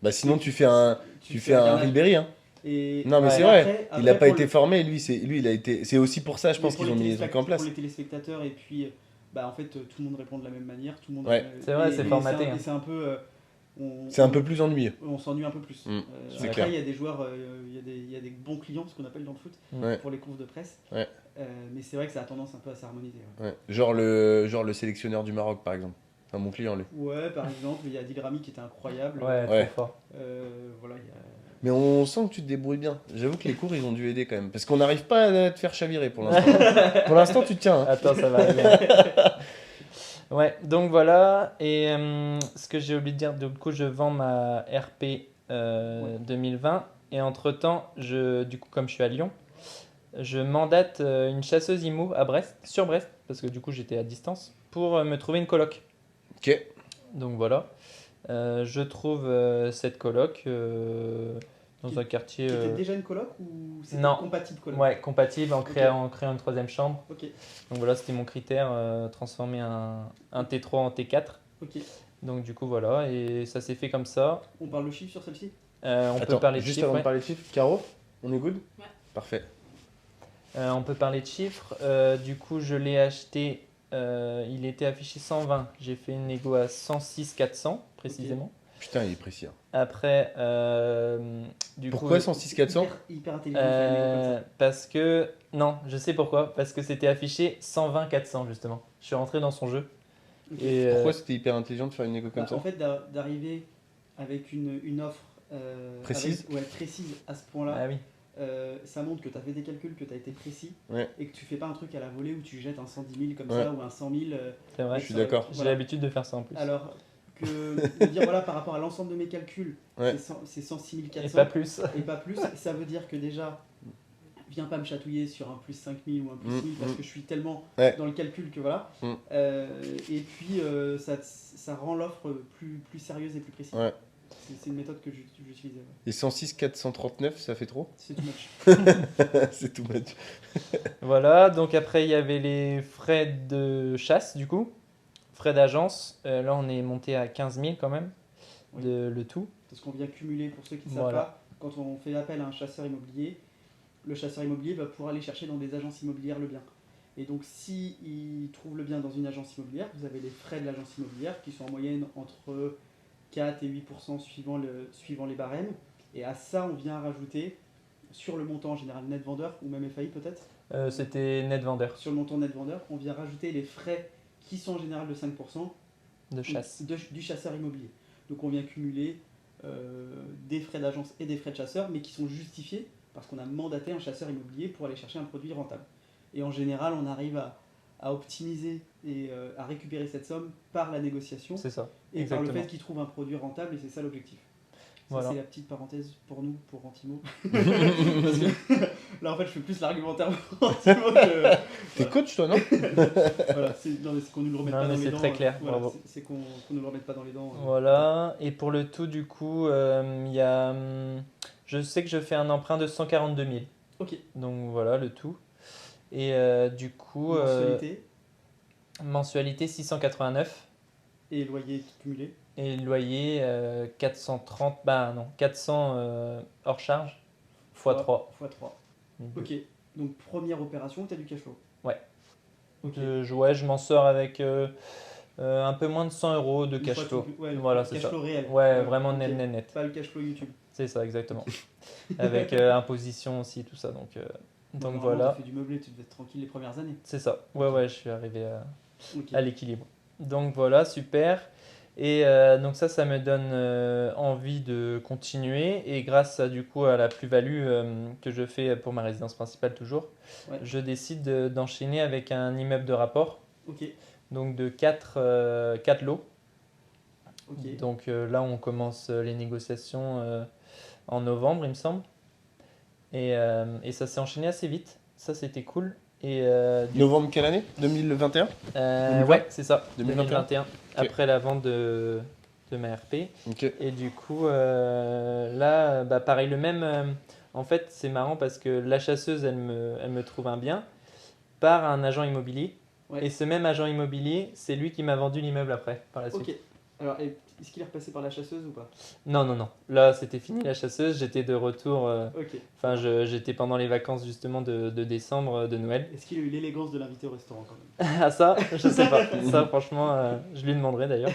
Bah sinon tu fais un carnage. Ribéry, hein. Et Non mais Ouais. c'est et vrai, il a après, pas pour été le- formé, lui il a été, c'est aussi pour ça je mais pense pour qu'ils ont les mis les trucs en place. pour les téléspectateurs et puis bah en fait tout le monde répond de la même manière, tout le monde Ouais. C'est vrai, c'est formaté, et c'est un peu C'est un peu plus ennuyeux. on s'ennuie un peu plus. c'est Après, clair. il y a des joueurs, il y a des bons clients, ce qu'on appelle dans le foot, Ouais. pour les confs de presse. Ouais. Mais c'est vrai que ça a tendance un peu à s'harmoniser. Ouais. Ouais. Genre le sélectionneur du Maroc par exemple. C'est un bon client lui. Ouais, par exemple, il y a Adil Rami qui était incroyable. ouais, Ouais. trop fort. Voilà, il y a... Mais on sent que tu te débrouilles bien. J'avoue que les cours ils ont dû aider quand même. Parce qu'on n'arrive pas à te faire chavirer pour l'instant. Pour l'instant tu te tiens. Hein. Attends, ça va arriver. Ouais, donc voilà. Et ce que j'ai oublié de dire, du coup, je vends ma RP 2020. Et entre-temps, du coup, comme je suis à Lyon, je mandate une chasseuse IMO à Brest, sur Brest, parce que du coup, j'étais à distance, pour me trouver une coloc. Ok. Donc voilà. Je trouve cette coloc dans un quartier. C'était déjà une coloc ou c'était Non. compatible coloc? Ouais, compatible en créant une troisième chambre. Ok, Donc voilà, c'était mon critère, transformer un T3 en T4. ok. Donc du coup voilà, et ça s'est fait comme ça. On parle de chiffres sur celle-ci? On Attends, peut parler de juste chiffres. avant Ouais. de parler de chiffres, Caro, on est good? Ouais. Parfait. On peut parler de chiffres. Du coup, je l'ai acheté, il était affiché 120. J'ai fait une négo à 106 400 précisément. Putain, il est précis. Hein. Après, du Pourquoi coup, 106 400? Hyper intelligent. de faire une négo comme ça. parce que non, je sais pourquoi. Parce que c'était affiché 120 400 justement. Je suis rentré dans son jeu. Ok. Et Pourquoi c'était hyper intelligent de faire une négo comme Bah, ça? en fait, d'arriver avec une offre Précise. précise à ce point-là, ah oui, ça montre que tu as fait des calculs, que tu as été précis Ouais. et que tu fais pas un truc à la volée où tu jettes un 110 000 comme Ouais. ça ou un 100 000. c'est vrai. Je suis d'accord. J'ai Voilà. l'habitude de faire ça en plus. Alors que de dire voilà par rapport à l'ensemble de mes calculs, Ouais. c'est 106 et 400 pas plus. et pas plus, ça veut dire que déjà, viens pas me chatouiller sur un plus 5000 ou un plus 6000 parce que je suis tellement Ouais. dans le calcul que voilà. Mm. Et puis ça rend l'offre plus sérieuse et plus précise. Ouais. C'est une méthode que j'utilisais. Ouais. Et 106 439, ça fait trop? C'est too much. C'est tout much. Voilà, donc après il y avait les frais de chasse du coup, frais d'agence. Là on est monté à 15 000 quand même, Oui. le tout. Parce qu'on vient cumuler, pour ceux qui ne savent Voilà. pas, quand on fait appel à un chasseur immobilier, le chasseur immobilier va pouvoir aller chercher dans des agences immobilières le bien. Et donc si il trouve le bien dans une agence immobilière, vous avez les frais de l'agence immobilière qui sont en moyenne entre 4 et 8% suivant les barèmes. Et à ça, on vient rajouter sur le montant en général net vendeur ou même FAI peut-être, C'était net vendeur sur le montant net vendeur, on vient rajouter les frais qui sont en général de 5% de chasse. du chasseur immobilier. Donc on vient cumuler des frais d'agence et des frais de chasseur, mais qui sont justifiés parce qu'on a mandaté un chasseur immobilier pour aller chercher un produit rentable. Et en général, on arrive à optimiser et à récupérer cette somme par la négociation C'est ça. et exactement. par le fait qu'il trouve un produit rentable, et c'est ça l'objectif. Ça, Voilà. c'est la petite parenthèse pour nous, pour Rentimo. Parce que là, en fait, je fais plus l'argumentaire pour Rentimo que... T'es coach toi, non? Voilà, non, mais c'est qu'on ne nous le remette Non, pas mais dans les c'est dents. très clair, Voilà, bravo. c'est qu'on ne le remette pas dans les dents. Voilà, et pour le tout du coup, il y a, je sais que je fais un emprunt de 142 000. Ok. Donc voilà le tout. Et du coup, mensualité 689 Et loyer cumulé. et loyer 430, bah non, 400 hors charge x 3. x3. Ok. Donc première opération, tu as du cash flow. Ouais. Ok. Je m'en sors avec un peu moins de 100 euros de Une cash fois flow. tout- ouais, Voilà, cash c'est ça. flow réel. Ouais, vraiment ok. net. Pas le cash flow YouTube. C'est ça, exactement. Avec imposition aussi, tout ça. Donc Normalement, voilà, Tu fais du meublé, tu devais être tranquille les premières années. c'est ça. Ouais, je suis arrivé Ok. à l'équilibre. Donc voilà, super. Et donc ça me donne envie de continuer. Et grâce du coup à la plus-value que je fais pour ma résidence principale toujours, Ouais. je décide d'enchaîner avec un immeuble de rapport. Ok. Donc de 4 lots. Ok. Donc là, on commence les négociations en novembre, il me semble. Et ça s'est enchaîné assez vite. Ça, c'était cool. Et Novembre quelle année? 2021? 2020? ouais, c'est ça, 2021. 2021, après la vente de ma RP. Ok. Et du coup, là, bah, pareil, le même. En fait, c'est marrant parce que la chasseuse, elle me trouve un bien. par un agent immobilier. Ouais. Et ce même agent immobilier, c'est lui qui m'a vendu l'immeuble après, par la suite. Ok. Alors, est-ce qu'il est repassé par la chasseuse ou pas? Non, non, non. Là, c'était fini la chasseuse. J'étais de retour. Ok. Enfin, j'étais pendant les vacances justement de décembre, de Noël. Est-ce qu'il a eu l'élégance de l'inviter au restaurant quand même? Ah ça, je sais pas. Ça, franchement, je lui demanderai d'ailleurs.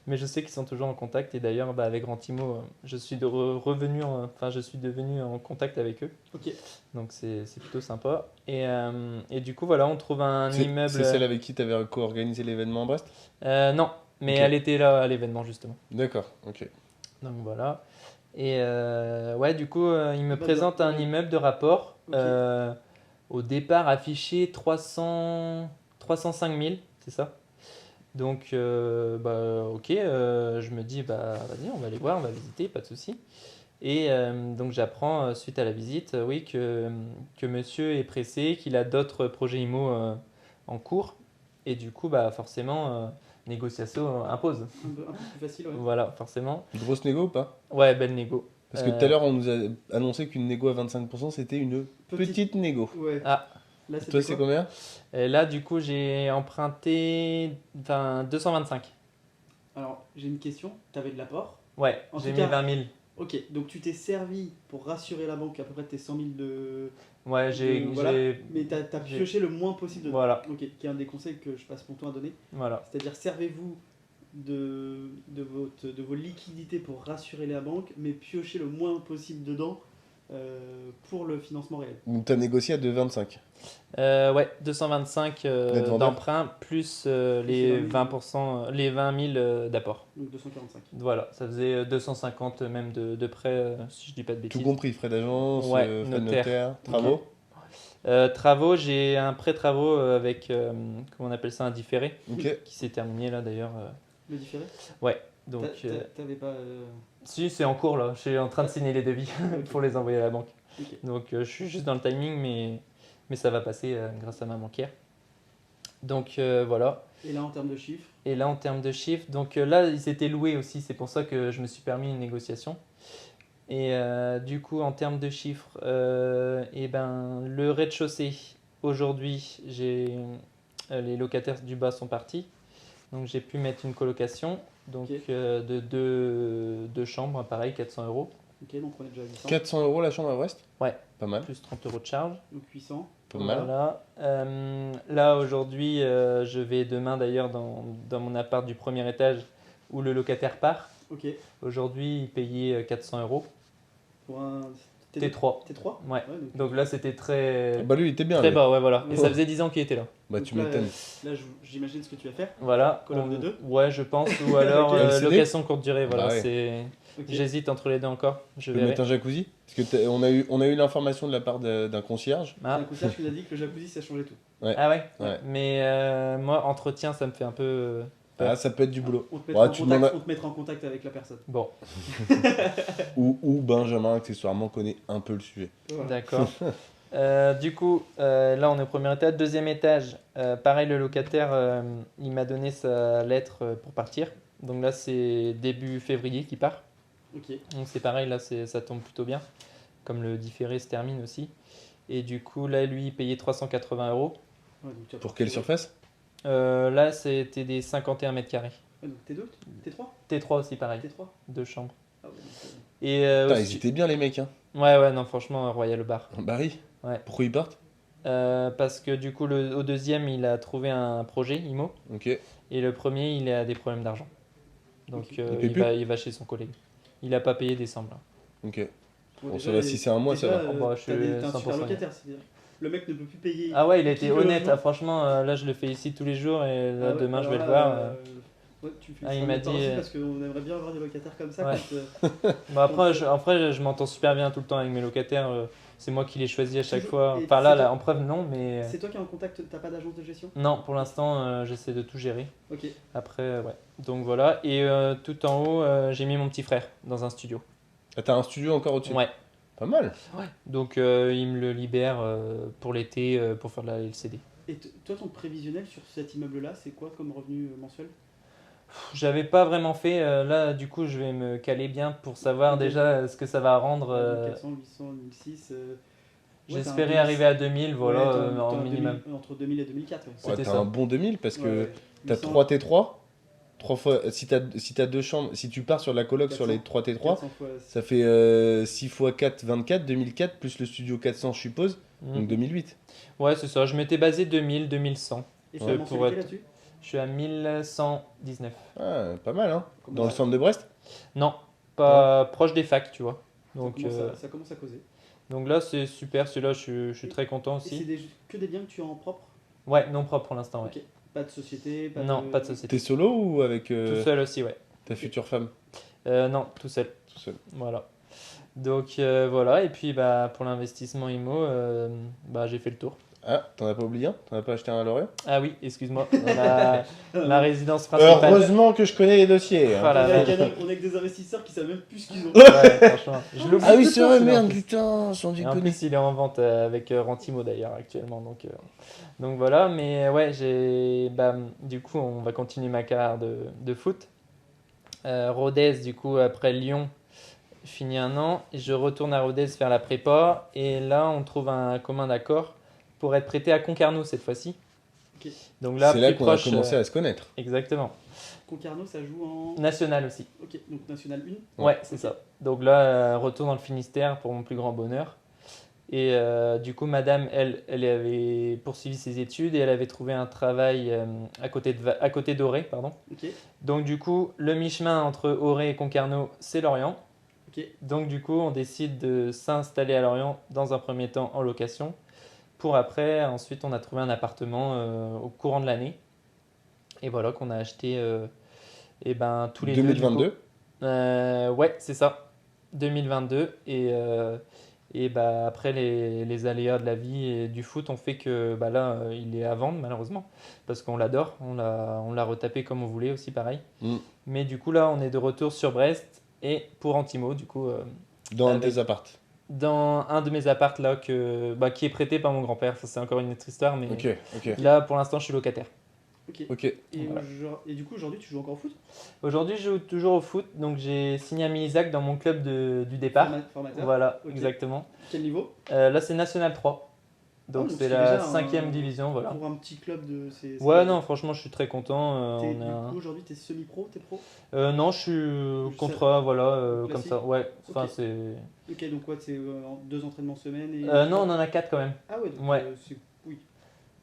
Mais je sais qu'ils sont toujours en contact. Et d'ailleurs, bah, avec Rentimo, je suis je suis devenu en contact avec eux. Ok. Donc c'est plutôt sympa. Et du coup, voilà, on trouve un immeuble. C'est celle avec qui tu avais co-organisé l'événement à Brest? Non, mais Ok. elle était là à l'événement justement. D'accord, ok. Donc voilà. Et ouais, du coup, il me Bah, présente un ouais. immeuble de rapport. Ok. Au départ affiché 305 000, c'est ça. Donc, bah, ok, je me dis, bah, vas-y, on va aller voir, on va visiter, pas de souci. Et donc, j'apprends suite à la visite, oui, que monsieur est pressé, qu'il a d'autres projets IMO en cours. Et du coup, bah, forcément, négociation impose. Un peu plus facile, ouais. Voilà, forcément. Grosse négo ou pas? Ouais, belle négo. Parce que tout à l'heure, on nous a annoncé qu'une négo à 25%, c'était une petite négo. Ouais. Ah, Là, Toi, c'est quoi? combien? et là, du coup, j'ai emprunté 225. Alors, j'ai une question. T'avais de l'apport? Ouais, En j'ai tout mis cas- 20 000. Ok, donc tu t'es servi pour rassurer la banque à peu près de tes 100 000 de. Ouais, Voilà. j'ai. Mais t'as j'ai- pioché le moins possible dedans. Voilà, Ok, qui est un des conseils que je passe mon temps à donner. voilà. C'est-à-dire, servez-vous de vos liquidités pour rassurer la banque, mais piochez le moins possible dedans pour le financement réel. Donc, tu as négocié à 2,25. Ouais, 225 Net vendeur. d'emprunt plus les les 20%, les 20 000 d'apport. Donc 245. Voilà, ça faisait 250 même de prêt, si je dis pas de Tout bêtises. compris, frais d'agence, Ouais, frais de notaire. notaire, travaux. Travaux, j'ai un prêt travaux avec, comment on appelle ça, un différé, Ok. qui s'est terminé là d'ailleurs. Le différé? Ouais, donc T'avais pas. si c'est en cours là, je suis en train de signer les devis Ok. pour les envoyer à la banque. Ok. Donc je suis juste dans le timing, mais ça va passer grâce à ma banquière. Donc voilà. Et là, en termes de chiffres, Et là en termes de chiffres, donc là ils étaient loués aussi, c'est pour ça que je me suis permis une négociation. Et du coup en termes de chiffres, et ben, le rez-de-chaussée, aujourd'hui les locataires du bas sont partis. Donc j'ai pu mettre une colocation donc, Ok. de deux chambres, pareil, 400 euros. ok, donc on est déjà à 800. 400 euros la chambre à Brest? Ouais. Pas mal. Plus 30 euros de charge. Donc 800. Pas mal. Voilà. Là, aujourd'hui, je vais demain d'ailleurs dans mon appart du premier étage où le locataire part. Ok. Aujourd'hui, il payait 400 euros. Pour un T3. T3. Ouais. Donc là, c'était très, Bah, lui, il était bien. très lui. bas, ouais, voilà. Et Ouais. ça faisait 10 ans qu'il était là. Bah, Donc tu là, m'étonnes. Là, j'imagine ce que tu vas faire. Voilà. Colonne de deux. Ouais, je pense. Ou alors Ok. LCD. location courte durée. Voilà. Bah ouais. C'est... Ok. J'hésite entre les deux encore. Je Tu peux verrai. mettre un jacuzzi? Parce que on a eu l'information de la part d'un concierge. C'est Ah. un concierge qui nous a dit que le jacuzzi, ça changeait tout. Ah ouais. Ouais. Mais moi, entretien, ça me fait un peu. Ah, ça peut être du boulot. On te Ouais, mettra, tu en, contact, demandes on te mettra en contact avec la personne. Bon, ou Benjamin, accessoirement, connaît un peu le sujet. Voilà. d'accord. Du coup, là on est au premier étage. Deuxième étage, pareil, le locataire, il m'a donné sa lettre pour partir. Donc là, c'est début février qu'il part. Ok. Donc c'est pareil, là ça tombe plutôt bien. Comme le différé se termine aussi. Et du coup, là, lui, il payait 380 euros. Ouais, donc tu as Pour pas- quelle surface? Là, c'était des 51 mètres carrés. Ouais, donc T2 T3 T3 aussi, pareil. T3 Deux chambres. Ah ouais, donc, Et Putain, aussi- ils étaient bien, les mecs. Hein. Ouais, non, franchement, Royal Bar. Bah oui. Ouais. Pourquoi ils partent? Parce que du coup, au deuxième, il a trouvé un projet IMO. Ok. Et le premier, il a des problèmes d'argent. Donc Ok. Il paye il va chez son collègue. Il n'a pas payé décembre. Là. Ok. Bon, Bon, déjà, ça va, si c'est un mois, ça va. Oh, bah, je suis t'as un 100% super locataire, c'est-à-dire le mec ne peut plus payer. Ah ouais, il a Qui été le honnête. logement Ah, franchement, là, je le fais ici tous les jours et là, Ah ouais, demain, je vais alors le là, voir. ouais, tu fais Ah, il ça m'a nulle part dit, aussi parce qu'on aimerait bien avoir des locataires comme ça. Ouais. Quand, Bon, après, je m'entends super bien tout le temps avec mes locataires. C'est moi qui les choisis à chaque Toujours. fois. Et Enfin, c'est là, toi- en preuve, non, mais. c'est toi qui es en contact, t'as pas d'agence de gestion? Non, pour l'instant, j'essaie de tout gérer. Ok. Après, ouais. Donc voilà. Et tout en haut, j'ai mis mon petit frère dans un studio. Ah, t'as un studio encore au-dessus? Ouais. Pas mal. Donc il me le libère pour l'été pour faire de la LCD. Et toi, ton prévisionnel sur cet immeuble-là, c'est quoi comme revenu mensuel? J'avais pas vraiment fait. Là, du coup, je vais me caler bien pour savoir Ok. déjà ce que ça va rendre. 400, 800, 1006. t'as un J'espérais 2000, arriver à 2000, voilà, ouais, t'as en un minimum. entre 2000 et 2004. Ouais. Ouais, C'était t'as ça. un bon 2000 parce Ouais, que ouais. t'as 800, 3 T3. 3 fois, si t'as deux chambres, si tu pars sur la coloc sur les 400, 3 T3, 400 fois. ça fait 6 fois 4, 24, 2004, plus le studio 400, je suppose, Mm. donc 2008. Ouais, c'est ça. Je m'étais basé 2000, 2100. Et Ouais, sur la pour mensualité être- là-dessus Je suis à 1119. Ah, pas mal, hein. Comment Dans le ça- centre de Brest? Non, pas proche des facs, tu vois. ça Donc, commence à, ça commence à causer. donc là, c'est super. Celui-là, je suis très content Et c'est aussi. que des biens que tu as en propre? Ouais, non propre pour l'instant, ouais. Ok. Pas de société, Non, pas de société. T'es solo ou avec Tout seul aussi, ouais. ta future femme? Non, tout seul. Tout seul. Voilà. Donc voilà, et puis bah, pour l'investissement IMO, bah, j'ai fait le tour. Ah, t'en as pas oublié un? T'en as pas acheté un à Lorient? Ah oui, excuse-moi. Ma résidence principale. Heureusement que je connais les dossiers, hein. Voilà. On est avec des investisseurs qui savent même plus ce qu'ils ont. Ouais, franchement. Je l'oublie Ah oui, tout le c'est temps, vrai, celui-là, en merde, plus. putain, sans Et en déconner. plus, il est en vente avec Rentimo d'ailleurs actuellement. Donc voilà, mais ouais, du coup, on va continuer ma carrière de foot. Rodez, du coup, après Lyon, fini un an. Et je retourne à Rodez faire la prépa. Et là, on trouve un commun accord pour être prêté à Concarneau cette fois-ci. Ok. Donc là, C'est là plus qu'on proche. a commencé à se connaître. Exactement. Concarneau, ça joue en. National aussi. Ok, donc National 1. Ouais, c'est ça. Donc là, retour dans le Finistère pour mon plus grand bonheur. Et du coup, madame, elle avait poursuivi ses études et elle avait trouvé un travail à côté d'Auray, pardon. Ok, Donc du coup, le mi-chemin entre Auray et Concarneau, c'est Lorient. ok. Donc du coup, on décide de s'installer à Lorient dans un premier temps en location. Pour après, ensuite, on a trouvé un appartement au courant de l'année. Et voilà qu'on a acheté et ben, tous les deux. du coup. 2022. Ouais, c'est ça. 2022. Et bah, après, les aléas de la vie et du foot ont fait que bah, là, il est à vendre, malheureusement. Parce qu'on l'adore. On l'a retapé comme on voulait aussi, pareil. Mm. Mais du coup, là, on est de retour sur Brest. Et pour Antimo, du coup, Dans un avec- des appartes. dans un de mes apparts là, qui est prêté par mon grand-père. Ça, c'est encore une autre histoire. Mais Ok, ok. là, pour l'instant, je suis locataire. Ok. Ok. Et, Voilà. et du coup, aujourd'hui, tu joues encore au foot? Aujourd'hui, je joue toujours au foot. Donc, j'ai signé à Milizac dans mon club du départ. Formateur. Voilà, Ok. exactement. Quel niveau? Là, c'est National 3. Donc, donc c'est c'est la déjà 5e division. Voilà. Pour un petit club de. Ouais, non, franchement, je suis très content. Du On est un- coup, aujourd'hui, t'es semi-pro, t'es pro? Non, je suis Je contrat, voilà, comme classique. ça. Ouais, enfin, Ok. c'est. Ok, donc quoi, c'est 2 entraînements semaine et. Non, on en a 4 quand même. Ah ouais, donc Ouais. oui.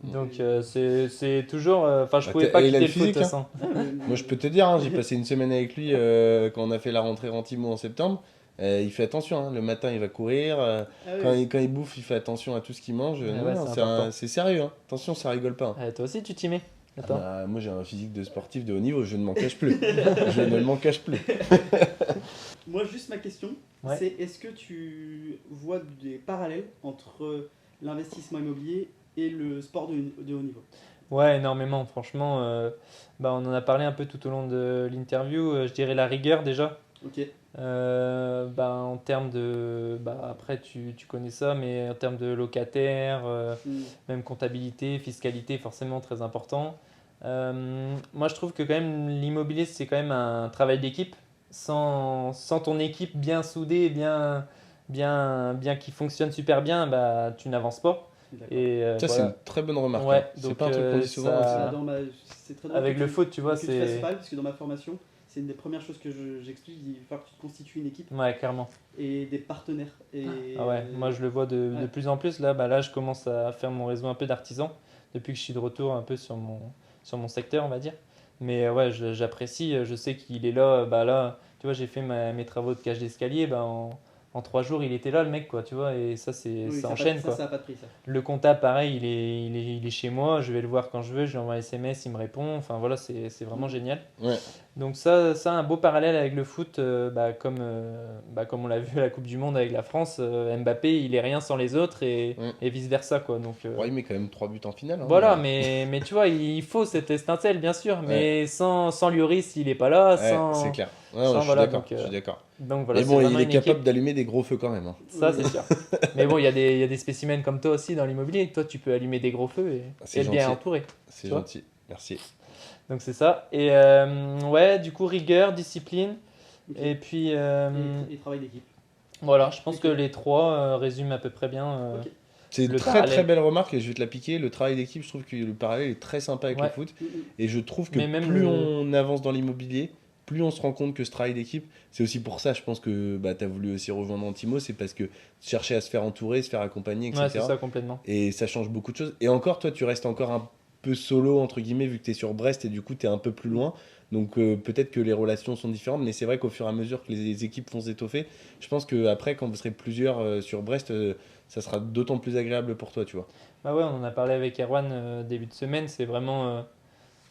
Donc, c'est toujours. Enfin, je Bah, pouvais t'as- pas et il a quitter le le foot de toute physique, façon. Ah, mais- Moi, je peux te dire, hein, j'ai passé une semaine avec lui quand on a fait la rentrée Rentimo en septembre. Il fait attention, hein. Le matin, il va courir. Ah ouais. Quand il bouffe, il fait attention à tout ce qu'il mange. Ouais, Non, ouais, non, c'est important. c'est sérieux, hein. Attention, ça rigole pas, hein. Toi aussi, tu t'y mets. Attends. Bah, moi, j'ai un physique de sportif de haut niveau, je ne m'en cache plus. Je ne m'en cache plus. Moi, juste ma question, Ouais. c'est est-ce que tu vois des parallèles entre l'investissement immobilier et le sport de haut niveau? Ouais, énormément. Franchement, bah, on en a parlé un peu tout au long de l'interview. Je dirais la rigueur déjà. Ok. Bah, en termes de. Bah, après, tu connais ça, mais en termes de locataire, même comptabilité, fiscalité, forcément très important. Moi, je trouve que quand même l'immobilier, c'est quand même un travail d'équipe. Sans ton équipe bien soudée, bien qui fonctionne super bien, bah, tu n'avances pas. D'accord. Et Ça, c'est voilà. une très bonne remarque, Ouais, hein. C'est donc, pas un truc qu'on dit souvent. ça- mais Ah, c'est très drôle Avec que le tu- foot, tu vois, que tu fasses c'est. pas, parce que dans ma formation, c'est une des premières choses que j'explique. Il va falloir que tu te constitues une équipe Ouais, clairement. et des partenaires. Et Ah ouais, moi je le vois de Ouais. plus en plus. Là, je commence à faire mon réseau un peu d'artisans depuis que je suis de retour un peu sur mon secteur, on va dire. Mais ouais, j'apprécie. Je sais qu'il est là. Bah là, tu vois, j'ai fait mes travaux de cage d'escalier. Bah, en 3 jours, il était là, le mec, quoi, tu vois. Et ça, oui, ça a enchaîne, pas, quoi. ça a pas de prix, ça. Le comptable, pareil, il est chez moi. Je vais le voir quand je veux. Je lui envoie un SMS, il me répond. Enfin voilà, c'est vraiment génial. Ouais. Donc ça, un beau parallèle avec le foot, comme on l'a vu à la Coupe du Monde avec la France, Mbappé, il est rien sans les autres Ouais. et vice-versa, quoi. Donc, Ouais, il met quand même 3 buts en finale, hein. voilà, mais tu vois, il faut cette étincelle, bien sûr, mais sans Lloris, il est pas là, Ouais, sans... c'est clair. Ouais, sans, je suis voilà, d'accord. donc, Je suis d'accord. Donc voilà, Mais c'est bon, il vraiment est une capable équipe, d'allumer des gros feux quand même, hein. ça c'est sûr. Mais bon, il y a des spécimens comme toi aussi dans l'immobilier, toi tu peux allumer des gros feux et C'est être bien gentil. entouré. C'est Tu vois gentil. Merci. Donc c'est ça. Et ouais, du coup, rigueur, discipline, Ok. et puis... Et travail d'équipe. Voilà, je pense Ok. que les trois résument à peu près bien Ok. C'est une Le très parallèle. très belle remarque et je vais te la piquer. Le travail d'équipe, je trouve que le parallèle est très sympa avec Ouais. le foot. Mm, mm. Et je trouve que Mais même plus le- on avance dans l'immobilier, plus on se rend compte que ce travail d'équipe, c'est aussi pour ça, je pense que bah, tu as voulu aussi rejoindre Antimo, c'est parce que chercher à se faire entourer, se faire accompagner, etc. Ouais, c'est ça complètement. Et ça change beaucoup de choses. Et encore, toi, tu restes encore un peu solo, entre guillemets, vu que tu es sur Brest et du coup, tu es un peu plus loin. Donc peut-être que les relations sont différentes, mais c'est vrai qu'au fur et à mesure que les équipes vont s'étoffer, je pense qu'après, quand vous serez plusieurs sur Brest, ça sera d'autant plus agréable pour toi, tu vois. Bah ouais, on en a parlé avec Erwan début de semaine. C'est vraiment.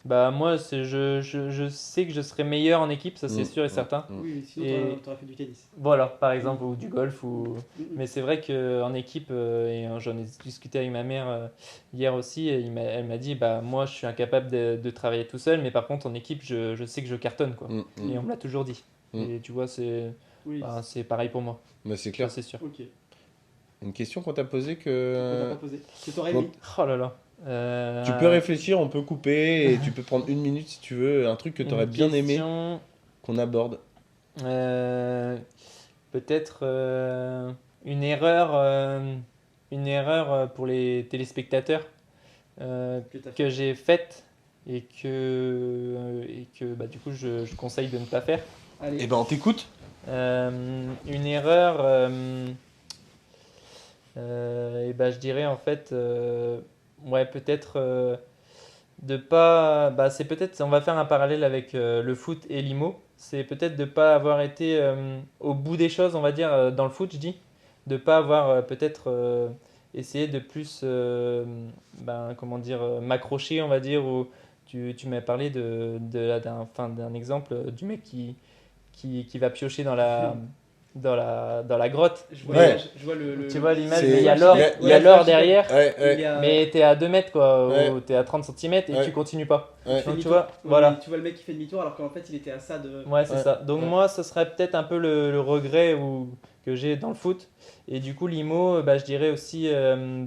Bah moi, je sais que je serai meilleur en équipe, ça c'est sûr et certain. Oui, sinon Et t'aurais fait du tennis. voilà, par exemple, ou du golf. Ou... Mm, mm. Mais c'est vrai qu'en équipe, et j'en ai discuté avec ma mère hier aussi, et elle m'a dit bah moi je suis incapable de travailler tout seul, mais par contre en équipe, je sais que je cartonne quoi. Et on me l'a toujours dit. Mm. Et tu vois, Oui, c'est pareil pour moi, Bah, c'est ça clair. c'est sûr. ok. Une question qu'on t'a posée On t'a que. pas posé. Que t'aurais bon, aimé. Oh là là. Tu peux réfléchir, on peut couper et tu peux prendre 1 minute si tu veux, un truc que tu aurais Une bien aimé question, qu'on aborde. peut-être une erreur pour les téléspectateurs Que t'as fait. que j'ai faite et que bah, du coup je conseille de ne pas faire. Allez. Eh ben, on t'écoute. Une erreur, et bah, je dirais en fait, ouais, peut-être de pas. Bah, c'est peut-être, on va faire un parallèle avec le foot et l'IMO. C'est peut-être de pas avoir été au bout des choses, on va dire, dans le foot, je dis. De pas avoir peut-être essayé de plus, ben, comment dire, m'accrocher, on va dire. Ou tu m'as parlé d'un exemple du mec qui va piocher dans la grotte. Je vois, Ouais. je vois le. Tu vois l'image, C'est- mais il y a Ouais, l'or, ouais, il y a ouais, l'or ouais, derrière, Ouais, Il ouais, y a- mais t'es à 2 mètres quoi, Ouais. ou t'es à 30 cm et Ouais. tu continues pas. ouais. il fait Donc tu demi-tour. vois, Ouais, voilà. mais tu vois le mec qui fait demi-tour alors qu'en fait il était à ça de. Ouais, c'est Ouais. ça. Donc Ouais. moi, ce serait peut-être un peu le regret que j'ai dans le foot. Et du coup, l'IMO, bah, je dirais aussi,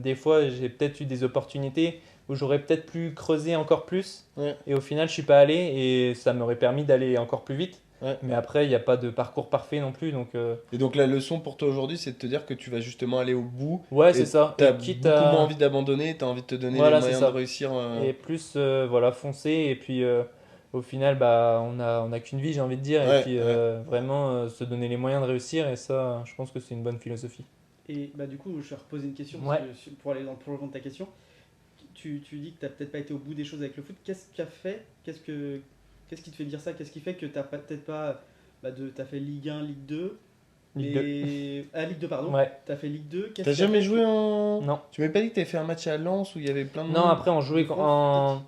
des fois, j'ai peut-être eu des opportunités où j'aurais peut-être pu creuser encore plus. Ouais. Et au final, je suis pas allé et ça m'aurait permis d'aller encore plus vite. Ouais. Mais après, il n'y a pas de parcours parfait non plus. Donc, Et donc la leçon pour toi aujourd'hui, c'est de te dire que tu vas justement aller au bout. ouais, Et c'est ça. t'as Et quitte beaucoup moins à... envie d'abandonner, t'as envie de te donner Voilà, les c'est moyens ça. de réussir. Et plus, voilà, foncer. Et puis, au final, bah, on a qu'une vie, j'ai envie de dire. Et Ouais, puis, ouais. vraiment, se donner les moyens de réussir. Et ça, je pense que c'est une bonne philosophie. Et bah du coup, je vais reposer une question Ouais. pour aller dans le prolongement de ta question. Tu dis que t'as peut-être pas été au bout des choses avec le foot. Qu'est-ce qui a fait Qu'est-ce qui te fait dire ça Qu'est-ce qui fait que t'as peut-être pas t'as fait Ligue 1, Ligue 2 Ligue 2. Ligue 2 pardon. Ouais. T'as fait Ligue 2. T'as jamais joué en. Non. Tu m'avais pas dit que t'avais fait un match à Lens où il y avait plein de Non, monde. après, on jouait de France, en...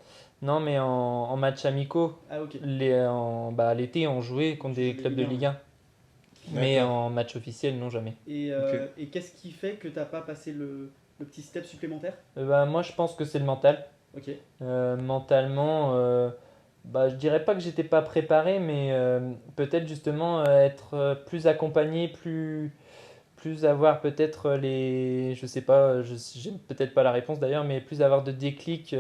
Non, mais en match amicaux. Ah ok. L'été, on jouait contre des De clubs de Ligue 1. Ligue 1. Mais D'accord. en match officiel, non, jamais. Et qu'est-ce qui fait que t'as pas passé le petit step supplémentaire Bah, moi, je pense que c'est le mental. Ok. Mentalement, bah, je dirais pas que j'étais pas préparé, mais peut-être justement être plus accompagné, plus avoir peut-être je sais pas, j'ai peut-être pas la réponse d'ailleurs, mais plus avoir de déclics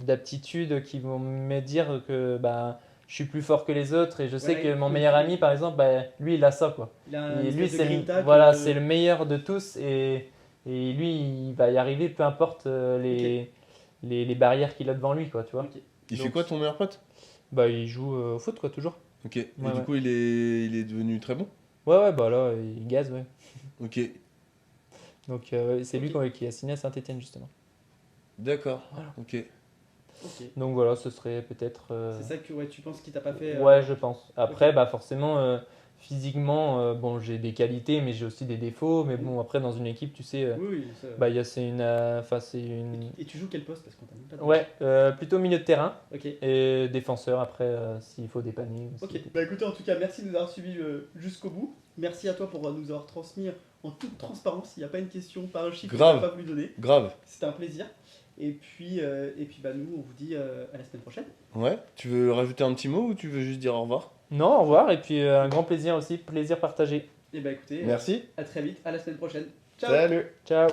d'aptitudes qui vont me dire que bah, je suis plus fort que les autres et je sais Voilà, que mon meilleur ami, par exemple, bah, lui, il a ça, quoi. Il a un Et lui, espèce de grinta voilà, que- c'est le meilleur de tous et lui, il va y arriver peu importe les barrières qu'il a devant lui, quoi, tu vois. Ok. Il fait Donc- quoi ton meilleur pote? Bah, il joue au foot, quoi, toujours. Ok. Et Ouais, du ouais. coup, il est devenu très bon. Ouais, bah là, il gaze, ouais. Ok. Donc, c'est lui Ok. qui a signé à Saint-Etienne, justement. D'accord. Voilà. Ok. Ok. Donc voilà, ce serait peut-être. C'est ça que ouais, tu penses qu'il t'a pas fait. Ouais, je pense. Après, bah forcément, physiquement, bon, j'ai des qualités, mais j'ai aussi des défauts. Mais bon, après, dans une équipe, tu sais, Oui, oui. Ça... bah, c'est une, enfin, c'est une. Et tu joues quel poste parce qu'on t'a même pas dit. Ouais, plutôt milieu de terrain Ok. et défenseur après, s'il faut dépanner. Ok, bah écoutez, en tout cas, merci de nous avoir suivis jusqu'au bout. Merci à toi pour nous avoir transmis en toute transparence. Il n'y a pas une question, pas un chiffre Grave. qu'on n'a pas voulu donner. Grave. C'était un plaisir. Et puis bah, nous, on vous dit à la semaine prochaine. Ouais. Tu veux rajouter un petit mot ou tu veux juste dire au revoir? Non, au revoir. Et puis, un grand plaisir aussi, plaisir partagé. Et bah écoutez, Merci. à très vite, à la semaine prochaine. Ciao. Salut. Ciao.